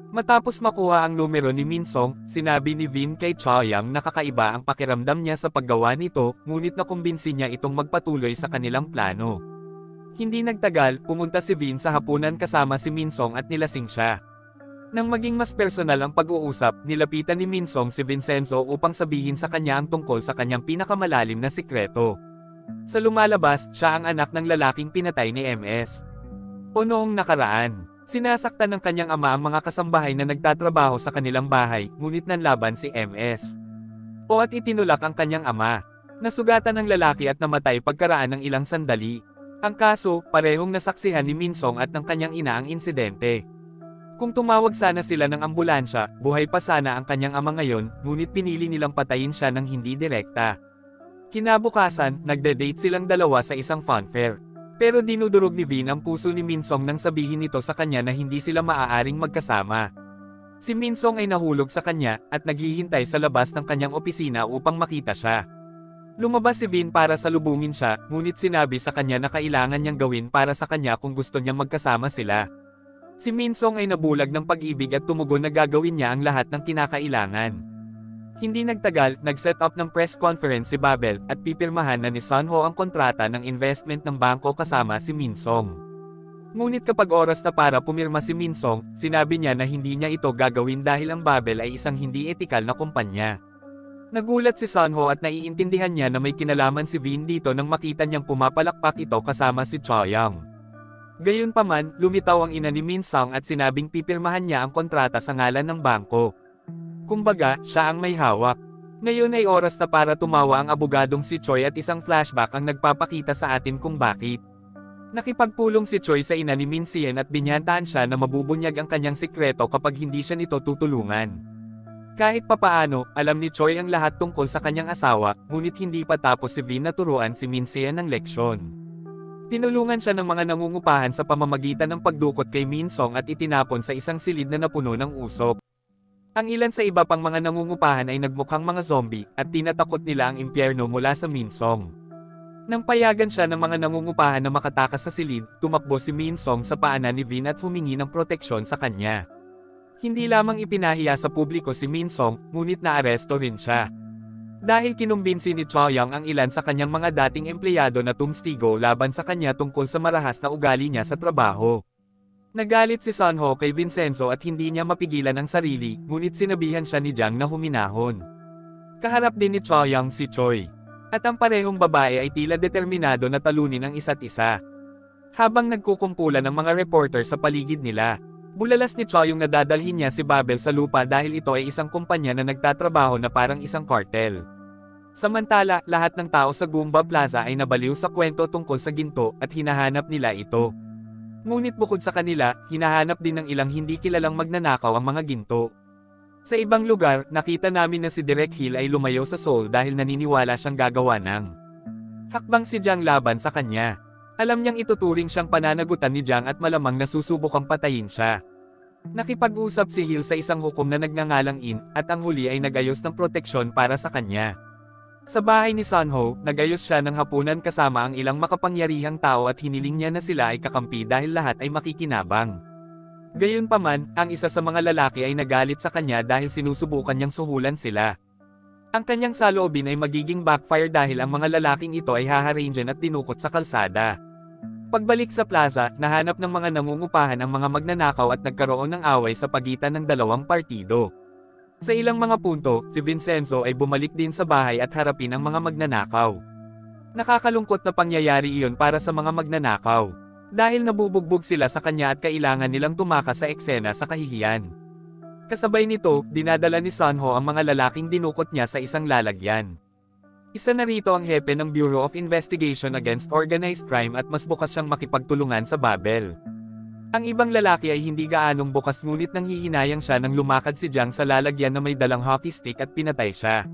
Matapos makuha ang numero ni Min Song, sinabi ni Vin kay Choyang na kakaiba ang pakiramdam niya sa paggawa nito, ngunit nakumbinsi niya itong magpatuloy sa kanilang plano. Hindi nagtagal, pumunta si Vin sa hapunan kasama si Min Song at nilasing siya. Nang maging mas personal ang pag-uusap, nilapitan ni Min Song si Vincenzo upang sabihin sa kanya ang tungkol sa kanyang pinakamalalim na sikreto. Sa lumalabas, siya ang anak ng lalaking pinatay ni MS. O noong nakaraan, sinasaktan ng kanyang ama ang mga kasambahay na nagtatrabaho sa kanilang bahay, ngunit nanlaban si MS. O at itinulak ang kanyang ama. Nasugatan ng lalaki at namatay pagkaraan ng ilang sandali. Ang kaso, parehong nasaksihan ni Min Song at ng kanyang ina ang insidente. Kung tumawag sana sila ng ambulansya, buhay pa sana ang kanyang ama ngayon, ngunit pinili nilang patayin siya ng hindi direkta. Kinabukasan, nagde-date silang dalawa sa isang funfair. Pero dinudurog ni Vin ang puso ni Min Song nang sabihin nito sa kanya na hindi sila maaaring magkasama. Si Min Song ay nahulog sa kanya, at naghihintay sa labas ng kanyang opisina upang makita siya. Lumabas si Vin para salubungin siya, ngunit sinabi sa kanya na kailangan niyang gawin para sa kanya kung gusto niyang magkasama sila. Si Min Song ay nabulag ng pag-ibig at tumugon na gagawin niya ang lahat ng kinakailangan. Hindi nagtagal, nag-set up ng press conference si Babel, at pipirmahan na ni Sun Ho ang kontrata ng investment ng bangko kasama si Min Song. Ngunit kapag oras na para pumirma si Min Song, sinabi niya na hindi niya ito gagawin dahil ang Babel ay isang hindi etikal na kumpanya. Nagulat si Sun Ho at naiintindihan niya na may kinalaman si Vin dito nang makita niyang pumapalakpak ito kasama si Choyang. Gayunpaman, lumitaw ang ina ni Min Song at sinabing pipirmahan niya ang kontrata sa ngalan ng bangko. Kumbaga, siya ang may hawak. Ngayon ay oras na para tumawa ang abogadong si Choi at isang flashback ang nagpapakita sa atin kung bakit. Nakipagpulong si Choi sa ina ni Min Sien at binyantaan siya na mabubunyag ang kanyang sikreto kapag hindi siya nito tutulungan. Kahit papaano, alam ni Choi ang lahat tungkol sa kanyang asawa, ngunit hindi pa tapos si Vin na turuan si Min Sien ng leksyon. Tinulungan siya ng mga nangungupahan sa pamamagitan ng pagdukot kay Min Song at itinapon sa isang silid na napuno ng usok. Ang ilan sa iba pang mga nangungupahan ay nagmukhang mga zombie, at tinatakot nila ang impyerno mula sa Min Song. Nang payagan siya ng mga nangungupahan na makatakas sa silid, tumakbo si Min Song sa paanan ni Vin at humingi ng proteksyon sa kanya. Hindi lamang ipinahiya sa publiko si Min Song, ngunit naaresto rin siya. Dahil kinumbinsi ni Choyang ang ilan sa kanyang mga dating empleyado na tumstigo laban sa kanya tungkol sa marahas na ugali niya sa trabaho. Nagalit si Sun Ho kay Vincenzo at hindi niya mapigilan ang sarili, ngunit sinabihan siya ni Jiang na huminahon. Kaharap din ni Choyang si Choi. At ang parehong babae ay tila determinado na talunin ang isa't isa. Habang nagkukumpulan ng mga reporter sa paligid nila, bulalas ni Choyong na dadalhin niya si Babel sa lupa dahil ito ay isang kumpanya na nagtatrabaho na parang isang kartel. Samantala, lahat ng tao sa Goomba Plaza ay nabaliw sa kwento tungkol sa ginto at hinahanap nila ito. Ngunit bukod sa kanila, hinahanap din ng ilang hindi kilalang magnanakaw ang mga ginto. Sa ibang lugar, nakita namin na si Direk Hill ay lumayo sa Seoul dahil naniniwala siyang gagawa ng hakbang si Jang laban sa kanya. Alam niyang ituturing siyang pananagutan ni Jang at malamang nasusubukang patayin siya. Nakipag-usap si Hill sa isang hukom na nagngangalang In, at ang huli ay nagayos ng proteksyon para sa kanya. Sa bahay ni Sunho, nagayos siya ng hapunan kasama ang ilang makapangyarihang tao at hiniling niya na sila ay kakampi dahil lahat ay makikinabang. Gayunpaman, ang isa sa mga lalaki ay nagalit sa kanya dahil sinusubukan niyang suhulan sila. Ang kanyang saloobin ay magiging backfire dahil ang mga lalaking ito ay haharangan at dinukot sa kalsada. Pagbalik sa plaza, nahanap ng mga nangungupahan ang mga magnanakaw at nagkaroon ng away sa pagitan ng dalawang partido. Sa ilang mga punto, si Vincenzo ay bumalik din sa bahay at harapin ang mga magnanakaw. Nakakalungkot na pangyayari iyon para sa mga magnanakaw. Dahil nabubugbog sila sa kanya at kailangan nilang tumakas sa eksena sa kahihiyan. Kasabay nito, dinadala ni Sunho ang mga lalaking dinukot niya sa isang lalagyan. Isa na rito ang hepe ng Bureau of Investigation Against Organized Crime at mas bukas siyang makipagtulungan sa Babel. Ang ibang lalaki ay hindi gaanong bukas ngunit nanghihinayang siya nang lumakad si Jang sa lalagyan na may dalang hockey stick at pinatay siya.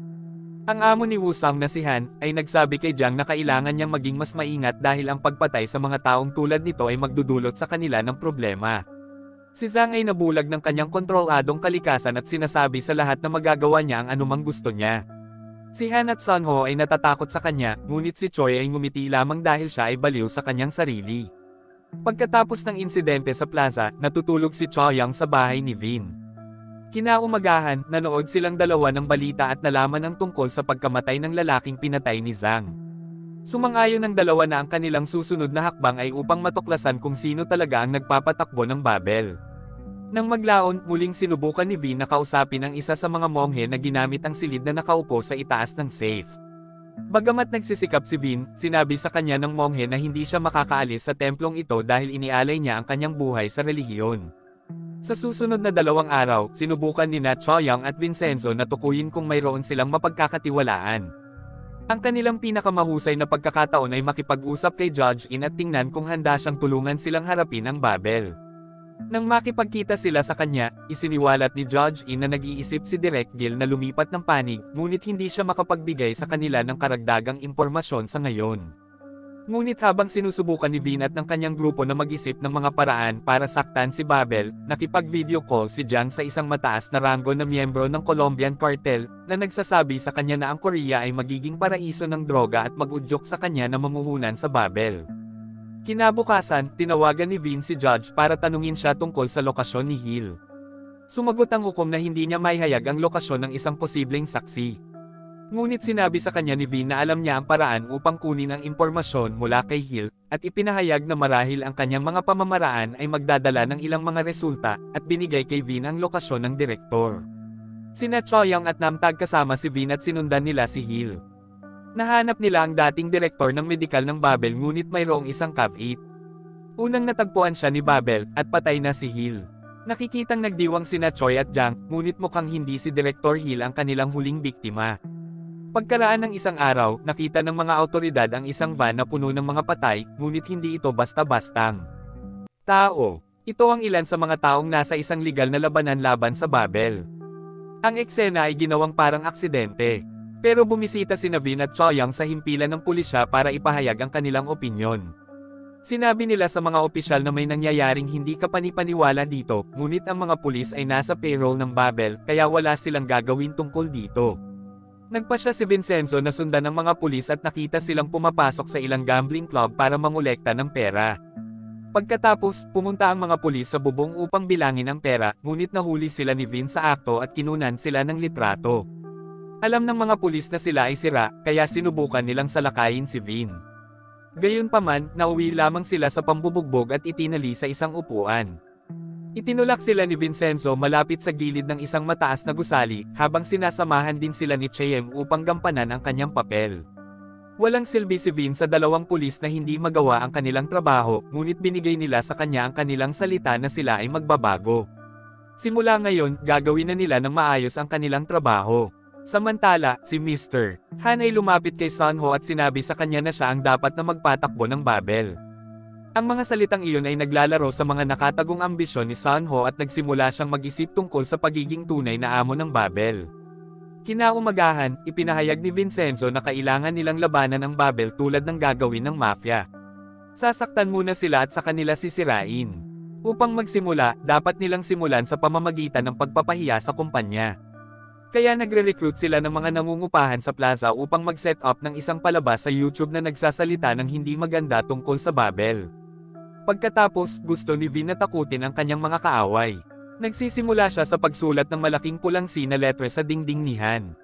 Ang amo ni Wusang na si Han ay nagsabi kay Jang na kailangan niyang maging mas maingat dahil ang pagpatay sa mga taong tulad nito ay magdudulot sa kanila ng problema. Si Zhang ay nabulag ng kanyang kontroladong kalikasan at sinasabi sa lahat na magagawa niya ang anumang gusto niya. Si Han at Sunho ay natatakot sa kanya, ngunit si Choi ay ngumiti lamang dahil siya ay baliw sa kanyang sarili. Pagkatapos ng insidente sa plaza, natutulog si Choyang sa bahay ni Vin. Kinaumagahan, nanood silang dalawa ng balita at nalaman ang tungkol sa pagkamatay ng lalaking pinatay ni Zhang. Sumang-ayon ng dalawa na ang kanilang susunod na hakbang ay upang matuklasan kung sino talaga ang nagpapatakbo ng Babel. Nang maglaon, muling sinubukan ni Vin na kausapin ang isa sa mga monghe na ginamit ang silid na nakaupo sa itaas ng safe. Bagamat nagsisikap si Vin, sinabi sa kanya ng monghe na hindi siya makakaalis sa templong ito dahil inialay niya ang kanyang buhay sa relihiyon. Sa susunod na 2 araw, sinubukan ni Choyang at Vincenzo na tukuyin kung mayroon silang mapagkakatiwalaan. Ang kanilang pinakamahusay na pagkakataon ay makipag-usap kay Judge In at tingnan kung handa siyang tulungan silang harapin ang Babel. Nang makipagkita sila sa kanya, isiniwalat ni Judge In na nag-iisip si Direk Gil na lumipat ng panig, ngunit hindi siya makapagbigay sa kanila ng karagdagang impormasyon sa ngayon. Ngunit habang sinusubukan ni Vin at ng kanyang grupo na mag-isip ng mga paraan para saktan si Babel, nakipag-video call si Jang sa isang mataas na ranggo na miyembro ng Colombian cartel, na nagsasabi sa kanya na ang Korea ay magiging paraiso ng droga at mag-udyok sa kanya na mamuhunan sa Babel. Kinabukasan, tinawagan ni Vin si Judge para tanungin siya tungkol sa lokasyon ni Hill. Sumagot ang hukom na hindi niya maihayag ang lokasyon ng isang posibleng saksi. Ngunit sinabi sa kanya ni Vin na alam niya ang paraan upang kunin ang impormasyon mula kay Hill, at ipinahayag na marahil ang kanyang mga pamamaraan ay magdadala ng ilang mga resulta, at binigay kay Vin ang lokasyon ng direktor. Sina Choyang at Namtag kasama si Vin at sinundan nila si Hill. Nahanap nila ang dating direktor ng medikal ng Babel ngunit mayroong isang kabit. Unang natagpuan siya ni Babel, at patay na si Hill. Nakikitang nagdiwang sina Choi at Jang, ngunit mukhang hindi si Direktor Hill ang kanilang huling biktima. Pagkaraan ng isang araw, nakita ng mga awtoridad ang isang van na puno ng mga patay, ngunit hindi ito basta-bastang tao. Ito ang ilan sa mga taong nasa isang legal na labanan laban sa Babel. Ang eksena ay ginawang parang aksidente. Pero bumisita sina Vin at Choyang sa himpilan ng pulisya para ipahayag ang kanilang opinyon. Sinabi nila sa mga opisyal na may nangyayaring hindi kapanipaniwala dito, ngunit ang mga pulis ay nasa payroll ng Babel, kaya wala silang gagawin tungkol dito. Nagpasya si Vincenzo na sundan ng mga pulis at nakita silang pumapasok sa ilang gambling club para mangolekta ng pera. Pagkatapos, pumunta ang mga pulis sa bubong upang bilangin ang pera, ngunit nahuli sila ni Vin sa akto at kinunan sila ng litrato. Alam ng mga pulis na sila ay sira, kaya sinubukan nilang salakayin si Vin. Gayunpaman, nauwi lamang sila sa pambubugbog at itinali sa isang upuan. Itinulak sila ni Vincenzo malapit sa gilid ng isang mataas na gusali, habang sinasamahan din sila ni Cheyenne upang gampanan ang kanyang papel. Walang silbi si Vin sa dalawang pulis na hindi magawa ang kanilang trabaho, ngunit binigay nila sa kanya ang kanilang salita na sila ay magbabago. Simula ngayon, gagawin na nila ng maayos ang kanilang trabaho. Samantala, si Mr. Han ay lumapit kay Sunho at sinabi sa kanya na siya ang dapat na magpatakbo ng Babel. Ang mga salitang iyon ay naglalaro sa mga nakatagong ambisyon ni Sunho at nagsimula siyang mag-isip tungkol sa pagiging tunay na amo ng Babel. Kinaumagahan, ipinahayag ni Vincenzo na kailangan nilang labanan ang Babel tulad ng gagawin ng mafia. Sasaktan muna sila at sa kanila sisirain. Upang magsimula, dapat nilang simulan sa pamamagitan ng pagpapahiya sa kumpanya. Kaya nagre-recruit sila ng mga nangungupahan sa plaza upang mag-set up ng isang palabas sa YouTube na nagsasalita ng hindi maganda tungkol sa Babel. Pagkatapos, gusto ni Vin na takutin ang kanyang mga kaaway. Nagsisimula siya sa pagsulat ng malaking pulang C na letres sa dingding ni Han.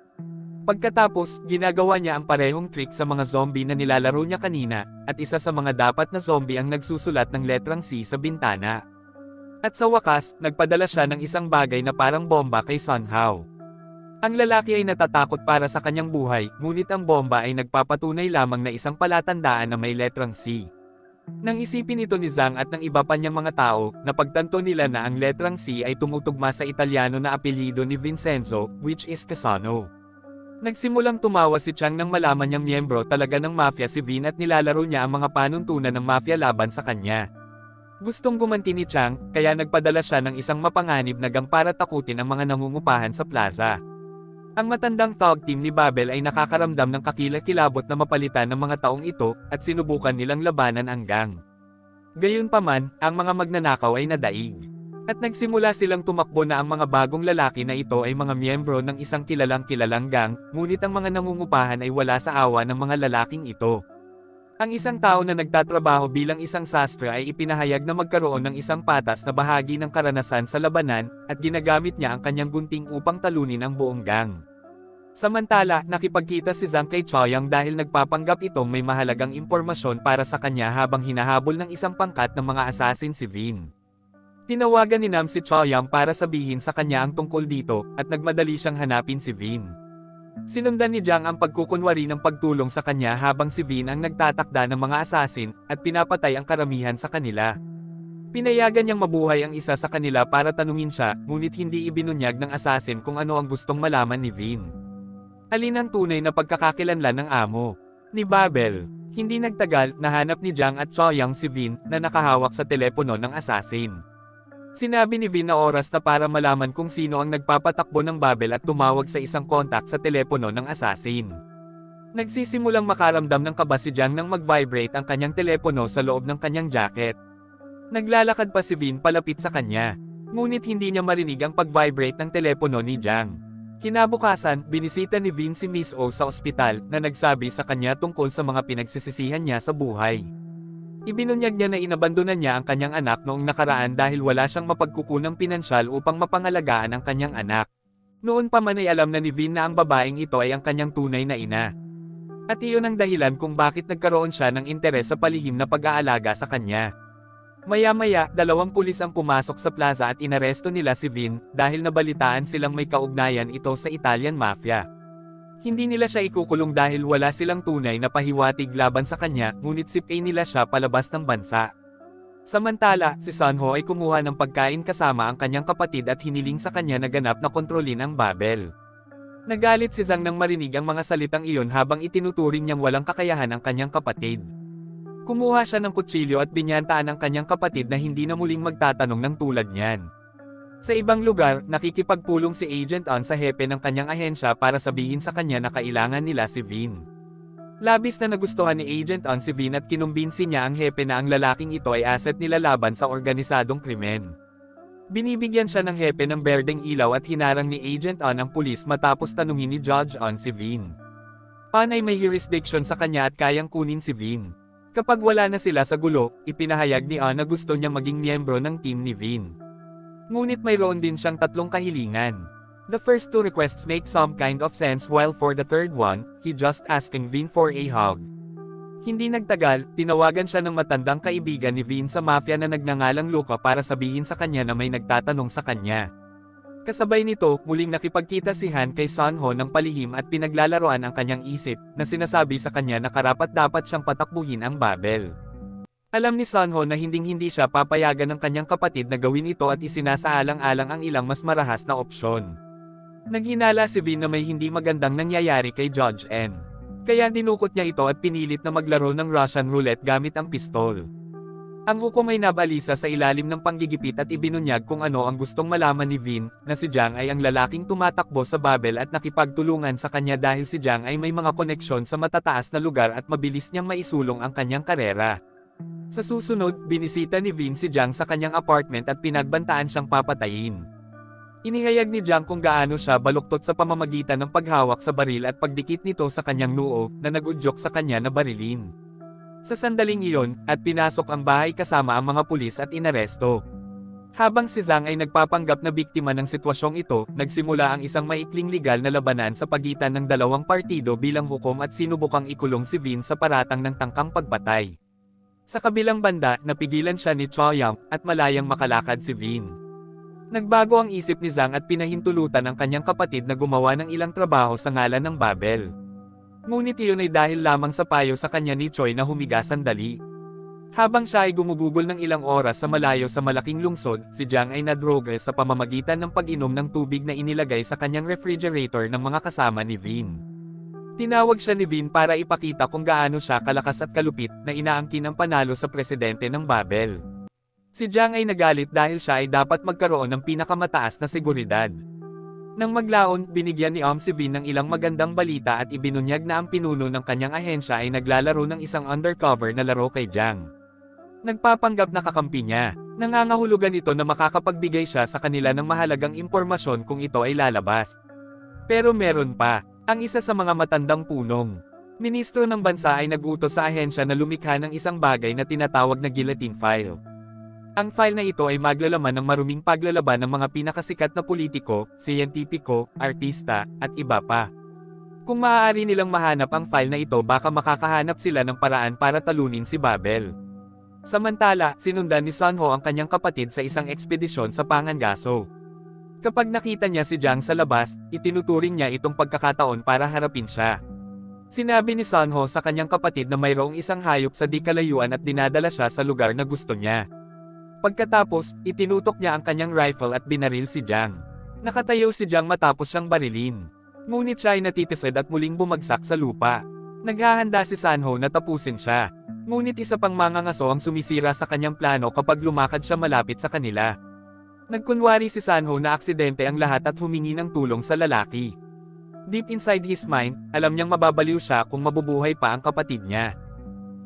Pagkatapos, ginagawa niya ang parehong trick sa mga zombie na nilalaro niya kanina, at isa sa mga dapat na zombie ang nagsusulat ng letrang C sa bintana. At sa wakas, nagpadala siya ng isang bagay na parang bomba kay Sunho. Ang lalaki ay natatakot para sa kanyang buhay, ngunit ang bomba ay nagpapatunay lamang na isang palatandaan na may letrang C. Nang isipin ito ni Zhang at ng iba pa niyang mga tao, napagtanto nila na ang letrang C ay tumutugma sa Italyano na apelyido ni Vincenzo, which is Casano. Nagsimulang tumawa si Chang nang malaman niyang miyembro talaga ng mafia si Vin at nilalaro niya ang mga panuntunan ng mafia laban sa kanya. Gustong gumanti ni Chang, kaya nagpadala siya ng isang mapanganib na gang para takutin ang mga nangungupahan sa plaza. Ang matandang thug team ni Babel ay nakakaramdam ng kakilakilabot na mapalitan ng mga taong ito, at sinubukan nilang labanan ang gang. Gayunpaman, ang mga magnanakaw ay nadaig. At nagsimula silang tumakbo na ang mga bagong lalaki na ito ay mga miyembro ng isang kilalang gang, ngunit ang mga nangungupahan ay wala sa awa ng mga lalaking ito. Ang isang tao na nagtatrabaho bilang isang sastre ay ipinahayag na magkaroon ng isang patas na bahagi ng karanasan sa labanan, at ginagamit niya ang kanyang gunting upang talunin ang buong gang. Samantala, nakipagkita si Zhang kay Chaoyang dahil nagpapanggap itong may mahalagang impormasyon para sa kanya habang hinahabol ng isang pangkat ng mga assassin si Vin. Tinawagan ni Nam si Chaoyang para sabihin sa kanya ang tungkol dito, at nagmadali siyang hanapin si Vin. Sinundan ni Zhang ang pagkukunwari ng pagtulong sa kanya habang si Vin ang nagtatakda ng mga assassin, at pinapatay ang karamihan sa kanila. Pinayagan niyang mabuhay ang isa sa kanila para tanungin siya, ngunit hindi ibinunyag ng assassin kung ano ang gustong malaman ni Vin. Alin ang tunay na pagkakakilanlan ng amo ni Babel? Hindi nagtagal, nahanap ni Zhang at Chaoyang si Vin na nakahawak sa telepono ng assassin. Sinabi ni Vin na oras na para malaman kung sino ang nagpapatakbo ng Babel at tumawag sa isang kontak sa telepono ng assassin. Nagsisimulang makaramdam ng kaba si Zhang nang mag-vibrate ang kanyang telepono sa loob ng kanyang jacket. Naglalakad pa si Vin palapit sa kanya, ngunit hindi niya marinig ang pag-vibrate ng telepono ni Zhang. Kinabukasan, binisita ni Vin si Miss O sa ospital, na nagsabi sa kanya tungkol sa mga pinagsisisihan niya sa buhay. Ibinunyag niya na inabandonan niya ang kanyang anak noong nakaraan dahil wala siyang mapagkukunang pinansyal upang mapangalagaan ang kanyang anak. Noon pa man ay alam na ni Vin na ang babaeng ito ay ang kanyang tunay na ina. At iyon ang dahilan kung bakit nagkaroon siya ng interes sa palihim na pag-aalaga sa kanya. Maya-maya, 2 pulis ang pumasok sa plaza at inaresto nila si Vin, dahil nabalitaan silang may kaugnayan ito sa Italian Mafia. Hindi nila siya ikukulong dahil wala silang tunay na pahiwatig laban sa kanya, ngunit sipay nila siya palabas ng bansa. Samantala, si Sunho ay kumuha ng pagkain kasama ang kanyang kapatid at hiniling sa kanya na ganap na kontrolin ang Babel. Nagalit si Zhang nang marinig ang mga salitang iyon habang itinuturing niyang walang kakayahan ang kanyang kapatid. Kumuha siya ng kutsilyo at binyantaan ang kanyang kapatid na hindi na muling magtatanong ng tulad niyan. Sa ibang lugar, nakikipagpulong si Agent On sa hepe ng kanyang ahensya para sabihin sa kanya na kailangan nila si Vin. Labis na nagustuhan ni Agent On si Vin at kinumbinsi niya ang hepe na ang lalaking ito ay asset nila laban sa organisadong krimen. Binibigyan siya ng hepe ng berdeng ilaw at hinarang ni Agent On ang pulis matapos tanungin ni Judge On si Vin. On ay may jurisdiction sa kanya at kayang kunin si Vin. Kapag wala na sila sa gulo, ipinahayag ni On na gusto niya maging miyembro ng team ni Vin. Ngunit mayroon din siyang 3 kahilingan. The first 2 requests make some kind of sense while for the third one, he just asking Vin for a hug. Hindi nagtagal, tinawagan siya ng matandang kaibigan ni Vin sa mafia na nagngangalang Luca para sabihin sa kanya na may nagtatanong sa kanya. Kasabay nito, muling nakipagkita si Han kay Sunho ng palihim at pinaglalaroan ang kanyang isip, na sinasabi sa kanya na karapat-dapat siyang patakbuhin ang Babel. Alam ni Sunho na hinding-hindi siya papayagan ng kanyang kapatid na gawin ito at isinasaalang-alang ang ilang mas marahas na opsyon. Naghinala si Vin na may hindi magandang nangyayari kay Judge N. Kaya dinukot niya ito at pinilit na maglaro ng Russian roulette gamit ang pistol. Ang hukom ay nabalisa sa ilalim ng panggigipit at ibinunyag kung ano ang gustong malaman ni Vin, na si Jiang ay ang lalaking tumatakbo sa Babel at nakipagtulungan sa kanya dahil si Jiang ay may mga koneksyon sa matataas na lugar at mabilis niyang maisulong ang kanyang karera. Sa susunod, binisita ni Vin si Jiang sa kanyang apartment at pinagbantaan siyang papatayin. Inihayag ni Jiang kung gaano siya baluktot sa pamamagitan ng paghawak sa baril at pagdikit nito sa kanyang noo, na nag-udyok sa kanya na barilin. Sa sandaling iyon, at pinasok ang bahay kasama ang mga pulis at inaresto. Habang si Zhang ay nagpapanggap na biktima ng sitwasyong ito, nagsimula ang isang maikling legal na labanan sa pagitan ng dalawang partido bilang hukom at sinubukang ikulong si Vin sa paratang ng tangkang pagpatay. Sa kabilang banda, napigilan siya ni Choyang, at malayang makalakad si Vin. Nagbago ang isip ni Zhang at pinahintulutan ang kanyang kapatid na gumawa ng ilang trabaho sa ngalan ng Babel. Ngunit iyon ay dahil lamang sa payo sa kanya ni Choi na humiga sandali. Habang siya ay gumugugol ng ilang oras sa malayo sa malaking lungsod, si Jiang ay nadroga sa pamamagitan ng pag-inom ng tubig na inilagay sa kanyang refrigerator ng mga kasama ni Vin. Tinawag siya ni Vin para ipakita kung gaano siya kalakas at kalupit na inaangkin ang panalo sa presidente ng Babel. Si Jiang ay nagalit dahil siya ay dapat magkaroon ng pinakamataas na seguridad. Nang maglaon, binigyan ni si Vin ng ilang magandang balita at ibinunyag na ang pinuno ng kanyang ahensya ay naglalaro ng isang undercover na laro kay Jiang. Nagpapanggap na kakampi niya. Nangangahulugan ito na makakapagbigay siya sa kanila ng mahalagang impormasyon kung ito ay lalabas. Pero meron pa, ang isa sa mga matandang punong ministro ng bansa ay nag-utos sa ahensya na lumikha ng isang bagay na tinatawag na guillotine file. Ang file na ito ay maglalaman ng maruming paglalaban ng mga pinakasikat na politiko, siyentipiko, artista, at iba pa. Kung maaari nilang mahanap ang file na ito, baka makakahanap sila ng paraan para talunin si Babel. Samantala, sinundan ni Sunho ang kanyang kapatid sa isang ekspedisyon sa Pangangaso. Kapag nakita niya si Jiang sa labas, itinuturing niya itong pagkakataon para harapin siya. Sinabi ni Sunho sa kanyang kapatid na mayroong isang hayop sa di kalayuan at dinadala siya sa lugar na gusto niya. Pagkatapos, itinutok niya ang kanyang rifle at binaril si Jiang. Nakatayo si Jiang matapos siyang barilin. Ngunit siya ay natitisod at muling bumagsak sa lupa. Naghahanda si Sunho na tapusin siya. Ngunit isa pang mangangaso ang sumisira sa kanyang plano kapag lumakad siya malapit sa kanila. Nagkunwari si Sunho na aksidente ang lahat at humingi ng tulong sa lalaki. Deep inside his mind, alam niyang mababaliw siya kung mabubuhay pa ang kapatid niya.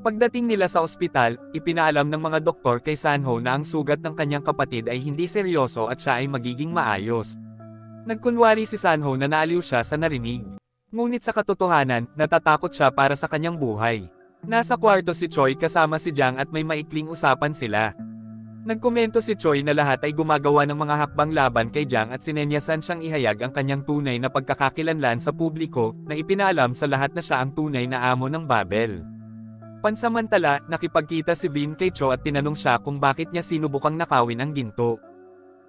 Pagdating nila sa ospital, ipinaalam ng mga doktor kay Sunho na ang sugat ng kanyang kapatid ay hindi seryoso at siya ay magiging maayos. Nagkunwari si Sunho na naaliw siya sa narinig. Ngunit sa katotohanan, natatakot siya para sa kanyang buhay. Nasa kwarto si Choi kasama si Jiang at may maikling usapan sila. Nagkomento si Choi na lahat ay gumagawa ng mga hakbang laban kay Jiang at sinenyasan siyang ihayag ang kanyang tunay na pagkakakilanlan sa publiko, na ipinaalam sa lahat na siya ang tunay na amo ng Babel. Pansamantala, nakipagkita si Vin kay Cho at tinanong siya kung bakit niya sinubukang nakawin ang ginto.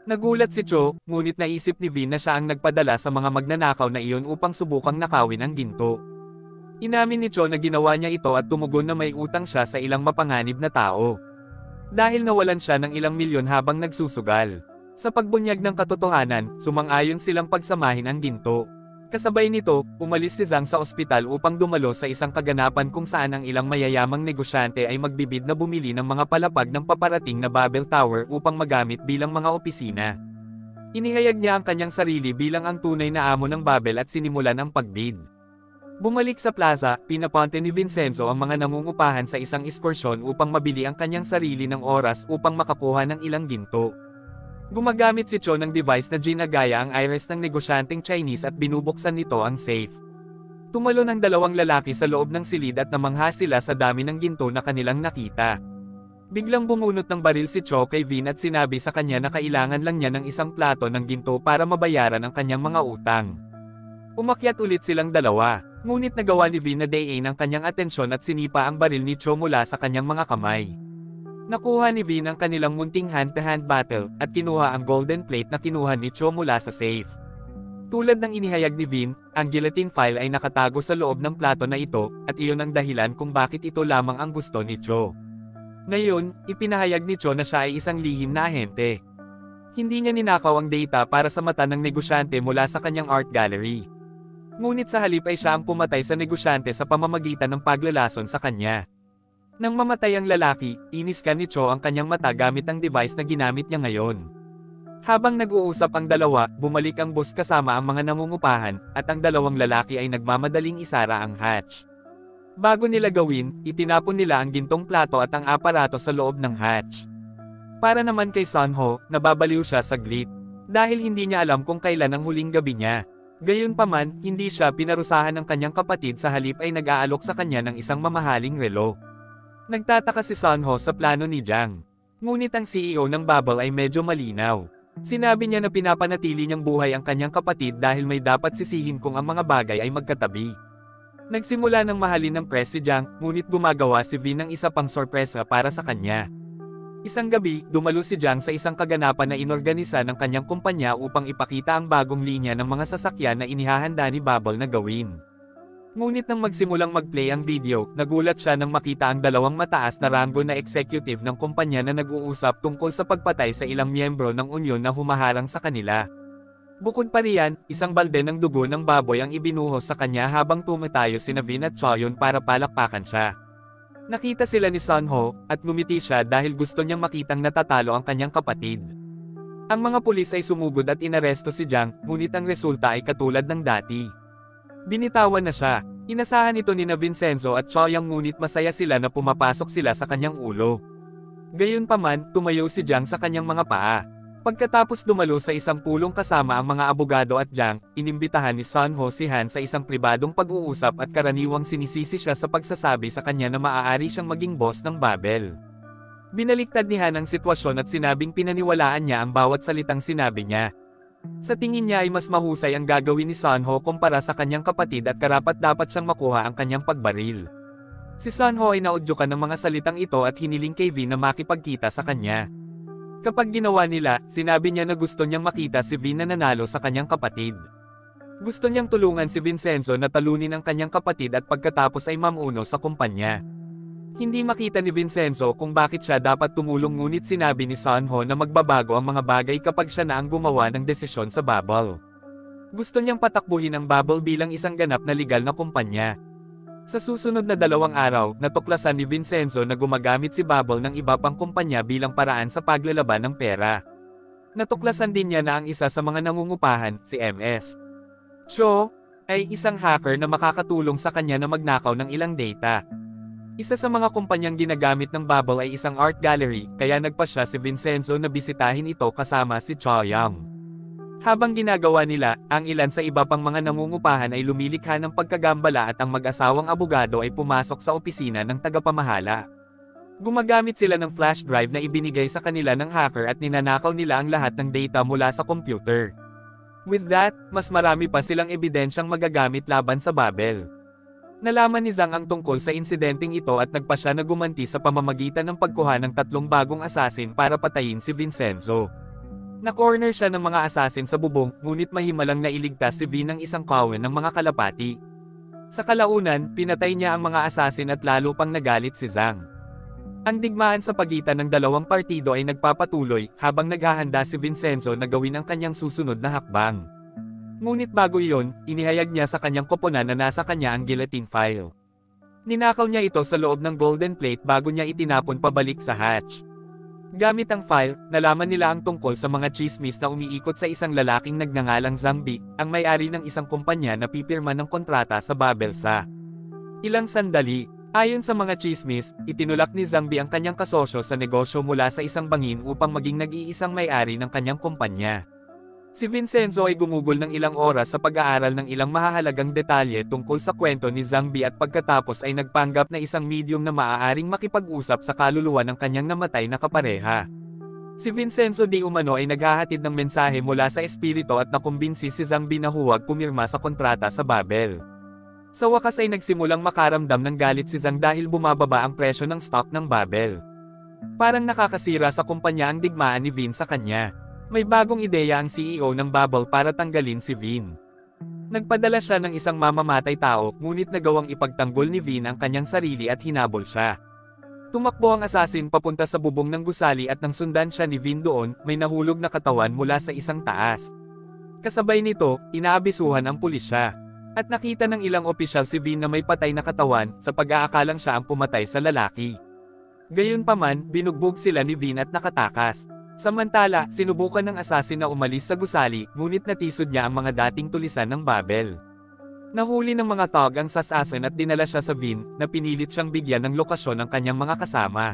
Nagulat si Cho, ngunit naisip ni Vin na siya ang nagpadala sa mga magnanakaw na iyon upang subukang nakawin ang ginto. Inamin ni Cho na ginawa niya ito at tumugon na may utang siya sa ilang mapanganib na tao. Dahil nawalan siya ng ilang milyon habang nagsusugal. Sa pagbunyag ng katotohanan, sumang-ayon silang pagsamahin ang ginto. Kasabay nito, umalis si Zhang sa ospital upang dumalo sa isang kaganapan kung saan ang ilang mayayamang negosyante ay magbibid na bumili ng mga palapag ng paparating na Babel Tower upang magamit bilang mga opisina. Inihayag niya ang kanyang sarili bilang ang tunay na amo ng Babel at sinimulan ang pagbid. Bumalik sa plaza, pinaponte ni Vincenzo ang mga nangungupahan sa isang ekskursyon upang mabili ang kanyang sarili ng oras upang makakuha ng ilang ginto. Gumagamit si Cho ng device na ginagaya ang iris ng negosyanteng Chinese at binubuksan nito ang safe. Tumalo ng dalawang lalaki sa loob ng silid at namangha sila sa dami ng ginto na kanilang nakita. Biglang bumunot ng baril si Cho kay Vin at sinabi sa kanya na kailangan lang niya ng isang plato ng ginto para mabayaran ang kanyang mga utang. Umakyat ulit silang dalawa. Ngunit nagawa ni Vin na dayain ang kanyang atensyon at sinipa ang baril ni Cho mula sa kanyang mga kamay. Nakuha ni Vin ang kanilang munting hand-to-hand battle, at kinuha ang golden plate na kinuha ni Cho mula sa safe. Tulad ng inihayag ni Vin, ang guillotine file ay nakatago sa loob ng plato na ito, at iyon ang dahilan kung bakit ito lamang ang gusto ni Cho. Ngayon, ipinahayag ni Cho na siya ay isang lihim na ahente. Hindi niya ninakaw ang data para sa mata ng negosyante mula sa kanyang art gallery. Ngunit sa halip ay siya ang pumatay sa negosyante sa pamamagitan ng paglalason sa kanya. Nang mamatay ang lalaki, iniskan ni Cho ang kanyang mata gamit ang device na ginamit niya ngayon. Habang nag-uusap ang dalawa, bumalik ang boss kasama ang mga nangungupahan, at ang dalawang lalaki ay nagmamadaling isara ang hatch. Bago nila gawin, itinapon nila ang gintong plato at ang aparato sa loob ng hatch. Para naman kay Sunho, nababaliw siya saglit. Dahil hindi niya alam kung kailan ang huling gabi niya. Gayunpaman, hindi siya pinarusahan ng kanyang kapatid, sa halip ay nag-aalok sa kanya ng isang mamahaling relo. Nagtataka si Sunho sa plano ni Jang. Ngunit ang CEO ng Bubble ay medyo malinaw. Sinabi niya na pinapanatili niyang buhay ang kanyang kapatid dahil may dapat sisihin kung ang mga bagay ay magkatabi. Nagsimula ng mahalin ng press si Jang, ngunit gumagawa si Vin ng isa pang sorpresa para sa kanya. Isang gabi, dumalo si Jang sa isang kaganapan na inorganisa ng kanyang kumpanya upang ipakita ang bagong linya ng mga sasakyan na inihahanda ni Bubble na gawin. Ngunit nang magsimulang mag-play ang video, nagulat siya nang makita ang dalawang mataas na ranggo na executive ng kumpanya na nag-uusap tungkol sa pagpatay sa ilang miyembro ng unyon na humaharang sa kanila. Bukod pa riyan, isang balde ng dugo ng baboy ang ibinuhos sa kanya habang tumatayo sina Vin at Choyon para palakpakan siya. Nakita sila ni Sunho, at ngumiti siya dahil gusto niyang makitang natatalo ang kanyang kapatid. Ang mga pulis ay sumugod at inaresto si Jang, ngunit ang resulta ay katulad ng dati. Binitawan na siya. Inasahan ito ni Vincenzo at Choyang, ngunit masaya sila na pumapasok sila sa kanyang ulo. Gayunpaman, tumayo si Jang sa kanyang mga paa. Pagkatapos dumalo sa isang pulong kasama ang mga abogado at Jang, inimbitahan ni Sunho si Han sa isang pribadong pag-uusap at karaniwang sinisisi siya sa pagsasabi sa kanya na maaari siyang maging boss ng Babel. Binaliktad ni Han ang sitwasyon at sinabing pinaniwalaan niya ang bawat salitang sinabi niya. Sa tingin niya ay mas mahusay ang gagawin ni Sunho kumpara sa kanyang kapatid at karapat-dapat siyang makuha ang kanyang pagbaril. Si Sunho ay naudyukan ng mga salitang ito at hiniling kay Vin na makipagkita sa kanya. Kapag ginawa nila, sinabi niya na gusto niyang makita si Vin na nanalo sa kanyang kapatid. Gusto niyang tulungan si Vincenzo na talunin ang kanyang kapatid at pagkatapos ay mamuno sa kumpanya. Hindi makita ni Vincenzo kung bakit siya dapat tumulong, ngunit sinabi ni Sunho na magbabago ang mga bagay kapag siya na ang gumawa ng desisyon sa Bubble. Gusto niyang patakbuhin ang Bubble bilang isang ganap na legal na kumpanya. Sa susunod na 2 araw, natuklasan ni Vincenzo na gumagamit si Bubble ng iba pang kumpanya bilang paraan sa paglalaban ng pera. Natuklasan din niya na ang isa sa mga nangungupahan, si MS Cho, ay isang hacker na makakatulong sa kanya na magnakaw ng ilang data. Isa sa mga kumpanyang ginagamit ng Bubble ay isang art gallery, kaya nagpa siya si Vincenzo na bisitahin ito kasama si Choyang. Habang ginagawa nila, ang ilan sa iba pang mga nangungupahan ay lumilikha ng pagkagambala at ang mag-asawang abogado ay pumasok sa opisina ng tagapamahala. Gumagamit sila ng flash drive na ibinigay sa kanila ng hacker at ninanakaw nila ang lahat ng data mula sa computer. With that, mas marami pa silang ebidensyang magagamit laban sa Babel. Nalaman ni Zhang ang tungkol sa insidenteng ito at nagpa siya na gumanti sa pamamagitan ng pagkuha ng 3 bagong assassin para patayin si Vincenzo. Na-corner siya ng mga assassin sa bubong, ngunit mahimalang nailigtas si Vin ng isang kawen ng mga kalapati. Sa kalaunan, pinatay niya ang mga assassin at lalo pang nagalit si Zhang. Ang digmaan sa pagitan ng dalawang partido ay nagpapatuloy, habang naghahanda si Vincenzo na gawin ang kanyang susunod na hakbang. Ngunit bago iyon, inihayag niya sa kanyang koponan na nasa kanya ang guillotine file. Ninakaw niya ito sa loob ng golden plate bago niya itinapon pabalik sa hatch. Gamit ang file, nalaman nila ang tungkol sa mga chismis na umiikot sa isang lalaking nagngangalang Zhangbi, ang may-ari ng isang kumpanya na pipirma ng kontrata sa Babel sa ilang sandali. Ayon sa mga chismis, itinulak ni Zhangbi ang kanyang kasosyo sa negosyo mula sa isang bangin upang maging nag-iisang may-ari ng kanyang kumpanya. Si Vincenzo ay gumugol ng ilang oras sa pag-aaral ng ilang mahahalagang detalye tungkol sa kwento ni Zhangbi at pagkatapos ay nagpanggap na isang medium na maaaring makipag-usap sa kaluluwa ng kanyang namatay na kapareha. Si Vincenzo di umano ay naghahatid ng mensahe mula sa espiritu at nakumbinsi si Zhangbi na huwag pumirma sa kontrata sa Babel. Sa wakas ay nagsimulang makaramdam ng galit si Zhang dahil bumababa ang presyo ng stock ng Bubble. Parang nakakasira sa kumpanya ang digmaan ni Vin sa kanya. May bagong ideya ang CEO ng Bubble para tanggalin si Vin. Nagpadala siya ng isang mamamatay tao, ngunit nagawang ipagtanggol ni Vin ang kanyang sarili at hinabol siya. Tumakbo ang assassin papunta sa bubong ng gusali at nang sundan siya ni Vin doon, may nahulog na katawan mula sa isang taas. Kasabay nito, inaabisuhan ang pulisya. At nakita ng ilang opisyal si Vin na may patay na katawan, sa pag-aakalang siya ang pumatay sa lalaki. Gayunpaman, binugbog sila ni Vin at nakatakas. Samantala, sinubukan ng assassin na umalis sa gusali, ngunit natisod niya ang mga dating tulisan ng Bubble. Nahuli ng mga tog ang assassin at dinala siya sa Vin, na pinilit siyang bigyan ng lokasyon ng kanyang mga kasama.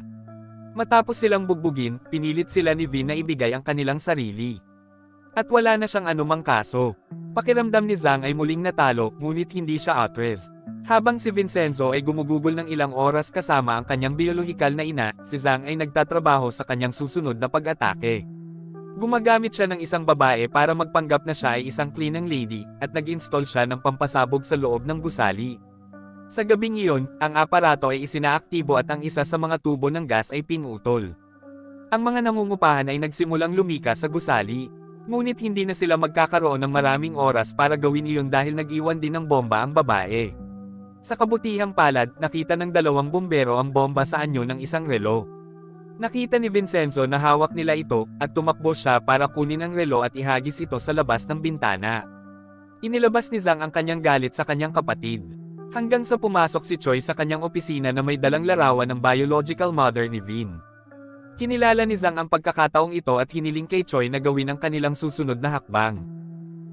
Matapos silang bugbugin, pinilit sila ni Vin na ibigay ang kanilang sarili. At wala na siyang anumang kaso. Pakiramdam ni Zhang ay muling natalo, ngunit hindi siya outraged. Habang si Vincenzo ay gumugugol ng ilang oras kasama ang kanyang biolohikal na ina, si Zhang ay nagtatrabaho sa kanyang susunod na pag-atake. Gumagamit siya ng isang babae para magpanggap na siya ay isang cleaning lady, at nag-install siya ng pampasabog sa loob ng gusali. Sa gabing iyon, ang aparato ay isinaaktibo at ang isa sa mga tubo ng gas ay pinutol. Ang mga nangungupahan ay nagsimulang lumika sa gusali. Ngunit hindi na sila magkakaroon ng maraming oras para gawin iyon dahil nag-iwan din ng bomba ang babae. Sa kabutihang palad, nakita ng dalawang bumbero ang bomba sa anyo ng isang relo. Nakita ni Vincenzo na hawak nila ito, at tumakbo siya para kunin ang relo at ihagis ito sa labas ng bintana. Inilabas ni Zhang ang kanyang galit sa kanyang kapatid. Hanggang sa pumasok si Choi sa kanyang opisina na may dalang larawan ng biological mother ni Vin. Kinilala ni Zhang ang pagkakataong ito at hiniling kay Choi na gawin ang kanilang susunod na hakbang.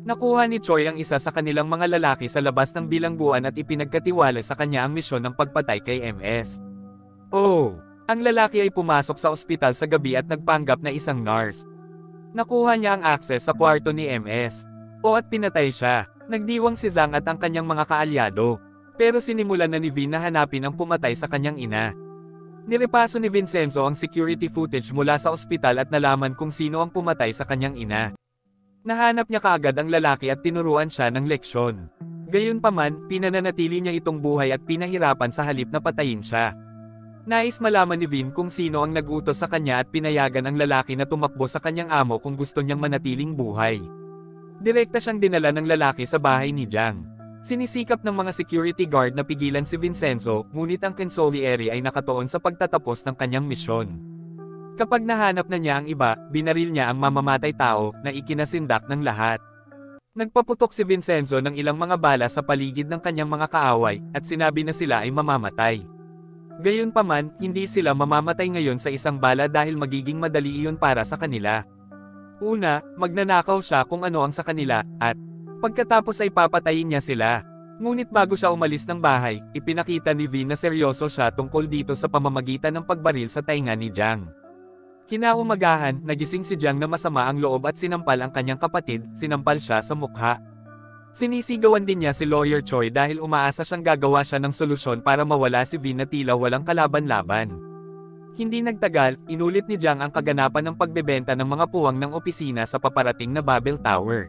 Nakuha ni Choi ang isa sa kanilang mga lalaki sa labas ng bilangguan at ipinagkatiwala sa kanya ang misyon ng pagpatay kay MS. Oh! Ang lalaki ay pumasok sa ospital sa gabi at nagpanggap na isang nurse. Nakuha niya ang access sa kwarto ni MS. At pinatay siya. Nagdiwang si Zhang at ang kanyang mga kaalyado. Pero sinimulan na ni Vin na hanapin ang pumatay sa kanyang ina. Nirepaso ni Vincenzo ang security footage mula sa ospital at nalaman kung sino ang pumatay sa kanyang ina. Nahanap niya kaagad ang lalaki at tinuruan siya ng leksyon. Gayunpaman, pinananatili niya itong buhay at pinahirapan sa halip na patayin siya. Nais malaman ni Vin kung sino ang nag-utos sa kanya at pinayagan ang lalaki na tumakbo sa kanyang amo kung gusto niyang manatiling buhay. Direkta siyang dinala ng lalaki sa bahay ni Zhang. Sinisikap ng mga security guard na pigilan si Vincenzo, ngunit ang consigliere ay nakatuon sa pagtatapos ng kanyang misyon. Kapag nahanap na niya ang iba, binaril niya ang mamamatay tao, na ikinasindak ng lahat. Nagpaputok si Vincenzo ng ilang mga bala sa paligid ng kanyang mga kaaway, at sinabi na sila ay mamamatay. Gayunpaman, hindi sila mamamatay ngayon sa isang bala dahil magiging madali iyon para sa kanila. Una, magnanakaw siya kung ano ang sa kanila, at pagkatapos ay papatayin niya sila. Ngunit bago siya umalis ng bahay, ipinakita ni Vin na seryoso siya tungkol dito sa pamamagitan ng pagbaril sa tainga ni Zhang. Kinaumagahan, nagising si Zhang na masama ang loob at sinampal ang kanyang kapatid, sinampal siya sa mukha. Sinisigawan din niya si Lawyer Choi dahil umaasa siyang gagawa siya ng solusyon para mawala si Vin na tila walang kalaban-laban. Hindi nagtagal, inulit ni Zhang ang kaganapan ng pagbebenta ng mga puwang ng opisina sa paparating na Babel Tower.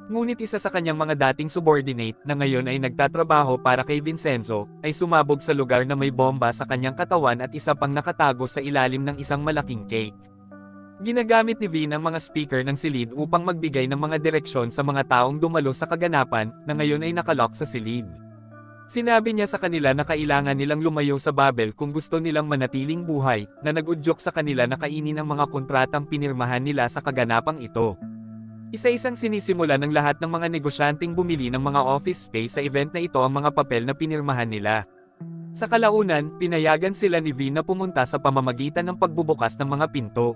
Ngunit isa sa kanyang mga dating subordinate, na ngayon ay nagtatrabaho para kay Vincenzo, ay sumabog sa lugar na may bomba sa kanyang katawan at isa pang nakatago sa ilalim ng isang malaking cake. Ginagamit ni Vin ang mga speaker ng silid upang magbigay ng mga direksyon sa mga taong dumalo sa kaganapan, na ngayon ay nakalock sa silid. Sinabi niya sa kanila na kailangan nilang lumayo sa Babel kung gusto nilang manatiling buhay, na nag-udyok sa kanila na kainin ang mga kontratang pinirmahan nila sa kaganapang ito. Isa-isang sinisimula ng lahat ng mga negosyanteng bumili ng mga office space sa event na ito ang mga papel na pinirmahan nila. Sa kalaunan, pinayagan sila ni Vin na pumunta sa pamamagitan ng pagbubukas ng mga pinto.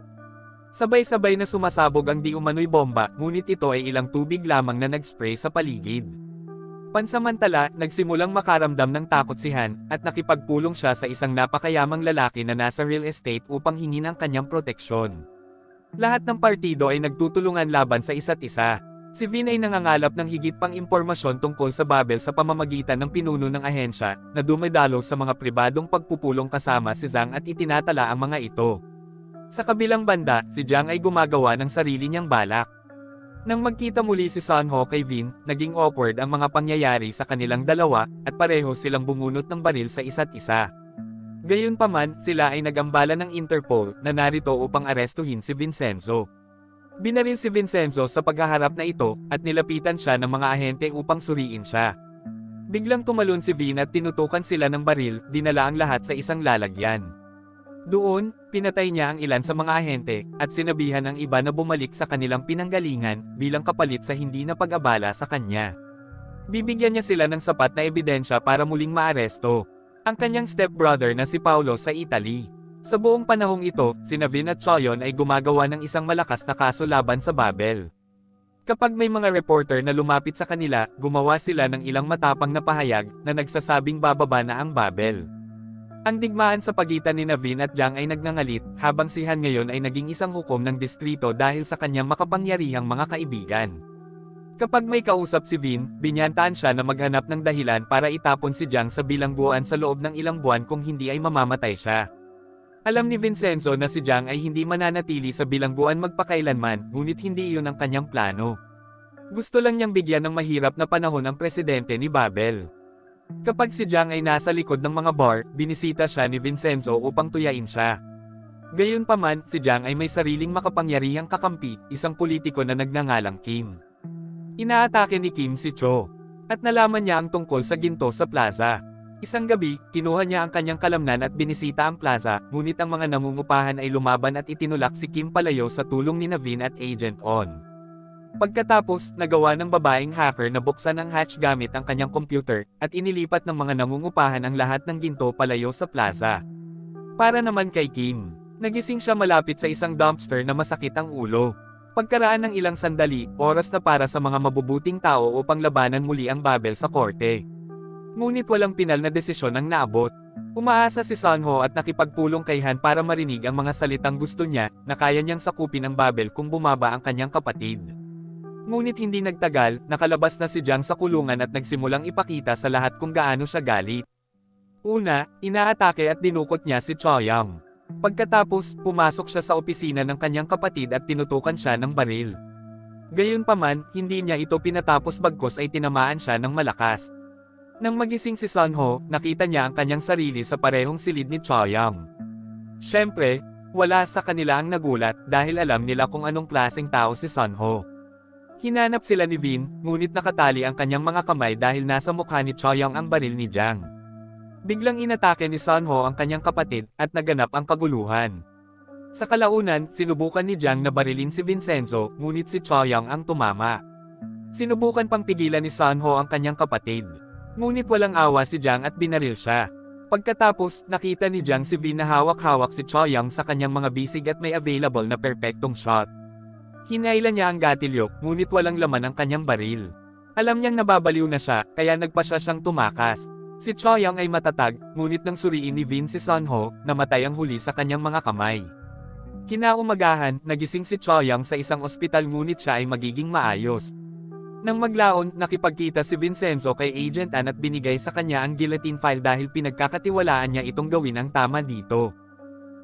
Sabay-sabay na sumasabog ang di umano'y bomba, ngunit ito ay ilang tubig lamang na nag-spray sa paligid. Pansamantala, nagsimulang makaramdam ng takot si Han, at nakipagpulong siya sa isang napakayamang lalaki na nasa real estate upang hingin ang kanyang proteksyon. Lahat ng partido ay nagtutulungan laban sa isa't isa. Si Vin ay nangangalap ng higit pang impormasyon tungkol sa Babel sa pamamagitan ng pinuno ng ahensya, na dumadalo sa mga pribadong pagpupulong kasama si Zhang at itinatala ang mga ito. Sa kabilang banda, si Zhang ay gumagawa ng sarili niyang balak. Nang magkita muli si Sunho kay Vin, naging awkward ang mga pangyayari sa kanilang dalawa, at pareho silang bumunot ng baril sa isa't isa. Gayunpaman, sila ay nagambala ng Interpol, na narito upang arestuhin si Vincenzo. Binaril si Vincenzo sa paghaharap na ito, at nilapitan siya ng mga ahente upang suriin siya. Biglang tumalon si Vin at tinutukan sila ng baril, dinala ang lahat sa isang lalagyan. Doon, pinatay niya ang ilan sa mga ahente, at sinabihan ang iba na bumalik sa kanilang pinanggalingan, bilang kapalit sa hindi na pag-abala sa kanya. Bibigyan niya sila ng sapat na ebidensya para muling maaresto ang kanyang stepbrother na si Paolo sa Italy. Sa buong panahong ito, sina Vin at Choyon ay gumagawa ng isang malakas na kaso laban sa Babel. Kapag may mga reporter na lumapit sa kanila, gumawa sila ng ilang matapang na pahayag na nagsasabing bababa na ang Babel. Ang digmaan sa pagitan ni Vin at Jiang ay nagngangalit, habang si Han ngayon ay naging isang hukom ng distrito dahil sa kanyang makapangyarihang mga kaibigan. Kapag may kausap si Vin, binyantaan siya na maghanap ng dahilan para itapon si Jiang sa bilangguan sa loob ng ilang buwan kung hindi ay mamamatay siya. Alam ni Vincenzo na si Jiang ay hindi mananatili sa bilangguan magpakailanman, ngunit hindi iyon ang kanyang plano. Gusto lang niyang bigyan ng mahirap na panahon ang presidente ni Babel. Kapag si Jiang ay nasa likod ng mga bar, binisita siya ni Vincenzo upang tuyain siya. Gayunpaman, si Jiang ay may sariling makapangyarihang kakampi, isang politiko na nagngangalang Kim. Inaatake ni Kim si Cho, at nalaman niya ang tungkol sa ginto sa plaza. Isang gabi, kinuha niya ang kanyang kalamnan at binisita ang plaza, ngunit ang mga nangungupahan ay lumaban at itinulak si Kim palayo sa tulong ni Vin at Agent On. Pagkatapos, nagawa ng babaeng hacker na buksan ang hatch gamit ang kanyang computer, at inilipat ng mga nangungupahan ang lahat ng ginto palayo sa plaza. Para naman kay Kim, nagising siya malapit sa isang dumpster na masakit ang ulo. Pagkaraan ng ilang sandali, oras na para sa mga mabubuting tao upang labanan muli ang Babel sa korte. Ngunit walang pinal na desisyon ang naabot. Umaasa si Sunho at nakipagpulong kay Han para marinig ang mga salitang gusto niya, na kaya niyang sakupin ang Babel kung bumaba ang kanyang kapatid. Ngunit hindi nagtagal, nakalabas na si Jiang sa kulungan at nagsimulang ipakita sa lahat kung gaano siya galit. Una, inaatake at dinukot niya si Choyang. Pagkatapos, pumasok siya sa opisina ng kanyang kapatid at tinutukan siya ng baril. Gayunpaman, hindi niya ito pinatapos bagkos ay tinamaan siya ng malakas. Nang magising si Sunho, nakita niya ang kanyang sarili sa parehong silid ni Choyang. Siyempre, wala sa kanila ang nagulat dahil alam nila kung anong klaseng tao si Sunho. Hinanap sila ni Vin, ngunit nakatali ang kanyang mga kamay dahil nasa mukha ni Choyang ang baril ni Jiang. Biglang inatake ni Sunho ang kanyang kapatid, at naganap ang kaguluhan. Sa kalaunan, sinubukan ni Jiang na barilin si Vincenzo, ngunit si Choyang ang tumama. Sinubukan pang pigilan ni Sunho ang kanyang kapatid. Ngunit walang awa si Jiang at binaril siya. Pagkatapos, nakita ni Jiang si Vin na hawak-hawak si Choyang sa kanyang mga bisig at may available na perpektong shot. Hinailan niya ang gatilyo, ngunit walang laman ang kanyang baril. Alam niyang nababaliw na siya, kaya nagpasya siyang tumakas. Si Choyang ay matatag, ngunit nang suriin ni Vin si Sunho, namatay ang huli sa kanyang mga kamay. Kinaumagahan, nagising si Choyang sa isang ospital ngunit siya ay magiging maayos. Nang maglaon, nakipagkita si Vincenzo kay Agent An at binigay sa kanya ang guillotine file dahil pinagkakatiwalaan niya itong gawin ang tama dito.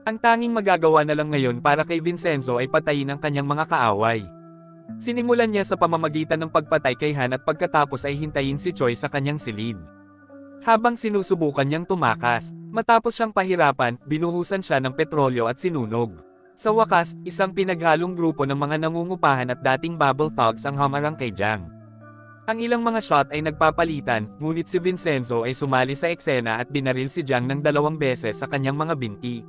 Ang tanging magagawa na lang ngayon para kay Vincenzo ay patayin ang kanyang mga kaaway. Sinimulan niya sa pamamagitan ng pagpatay kay Han at pagkatapos ay hintayin si Choi sa kanyang silid. Habang sinusubukan niyang tumakas, matapos siyang pahirapan, binuhusan siya ng petrolyo at sinunog. Sa wakas, isang pinaghalong grupo ng mga nangungupahan at dating bubble thugs ang hamarang kay Jiang. Ang ilang mga shot ay nagpapalitan, ngunit si Vincenzo ay sumali sa eksena at binaril si Jiang ng 2 beses sa kanyang mga binti.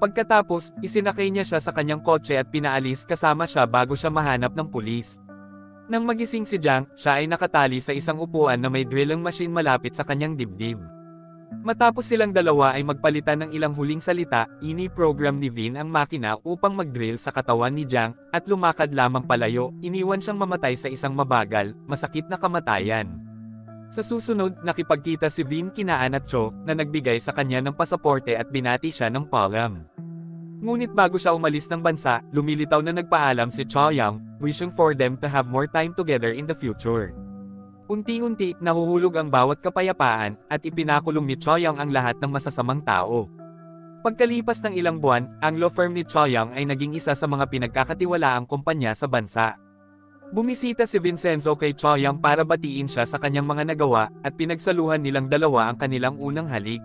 Pagkatapos, isinakay niya siya sa kanyang kotse at pinaalis kasama siya bago siya mahanap ng pulis. Nang magising si Jiang, siya ay nakatali sa isang upuan na may drilling machine malapit sa kanyang dibdib. Matapos silang dalawa ay magpalitan ng ilang huling salita, ini-program ni Vin ang makina upang mag-drill sa katawan ni Jiang, at lumakad lamang palayo, iniwan siyang mamatay sa isang mabagal, masakit na kamatayan. Sa susunod, nakipagkita si Vin kina An at Cho, na nagbigay sa kanya ng pasaporte at binati siya ng paalam. Ngunit bago siya umalis ng bansa, lumilitaw na nagpaalam si Choyang, wishing for them to have more time together in the future. Unti-unti, nahuhulog ang bawat kapayapaan, at ipinakulong ni Choyang ang lahat ng masasamang tao. Pagkalipas ng ilang buwan, ang law firm ni Choyang ay naging isa sa mga pinagkakatiwalaang kumpanya sa bansa. Bumisita si Vincenzo kay Choyang para batiin siya sa kanyang mga nagawa, at pinagsaluhan nilang dalawa ang kanilang unang halik.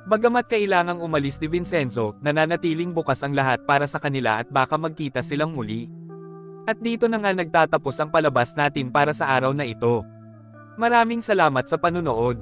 Bagamat kailangang umalis ni Vincenzo, nananatiling bukas ang lahat para sa kanila at baka magkita silang muli. At dito na nga nagtatapos ang palabas natin para sa araw na ito. Maraming salamat sa panunood.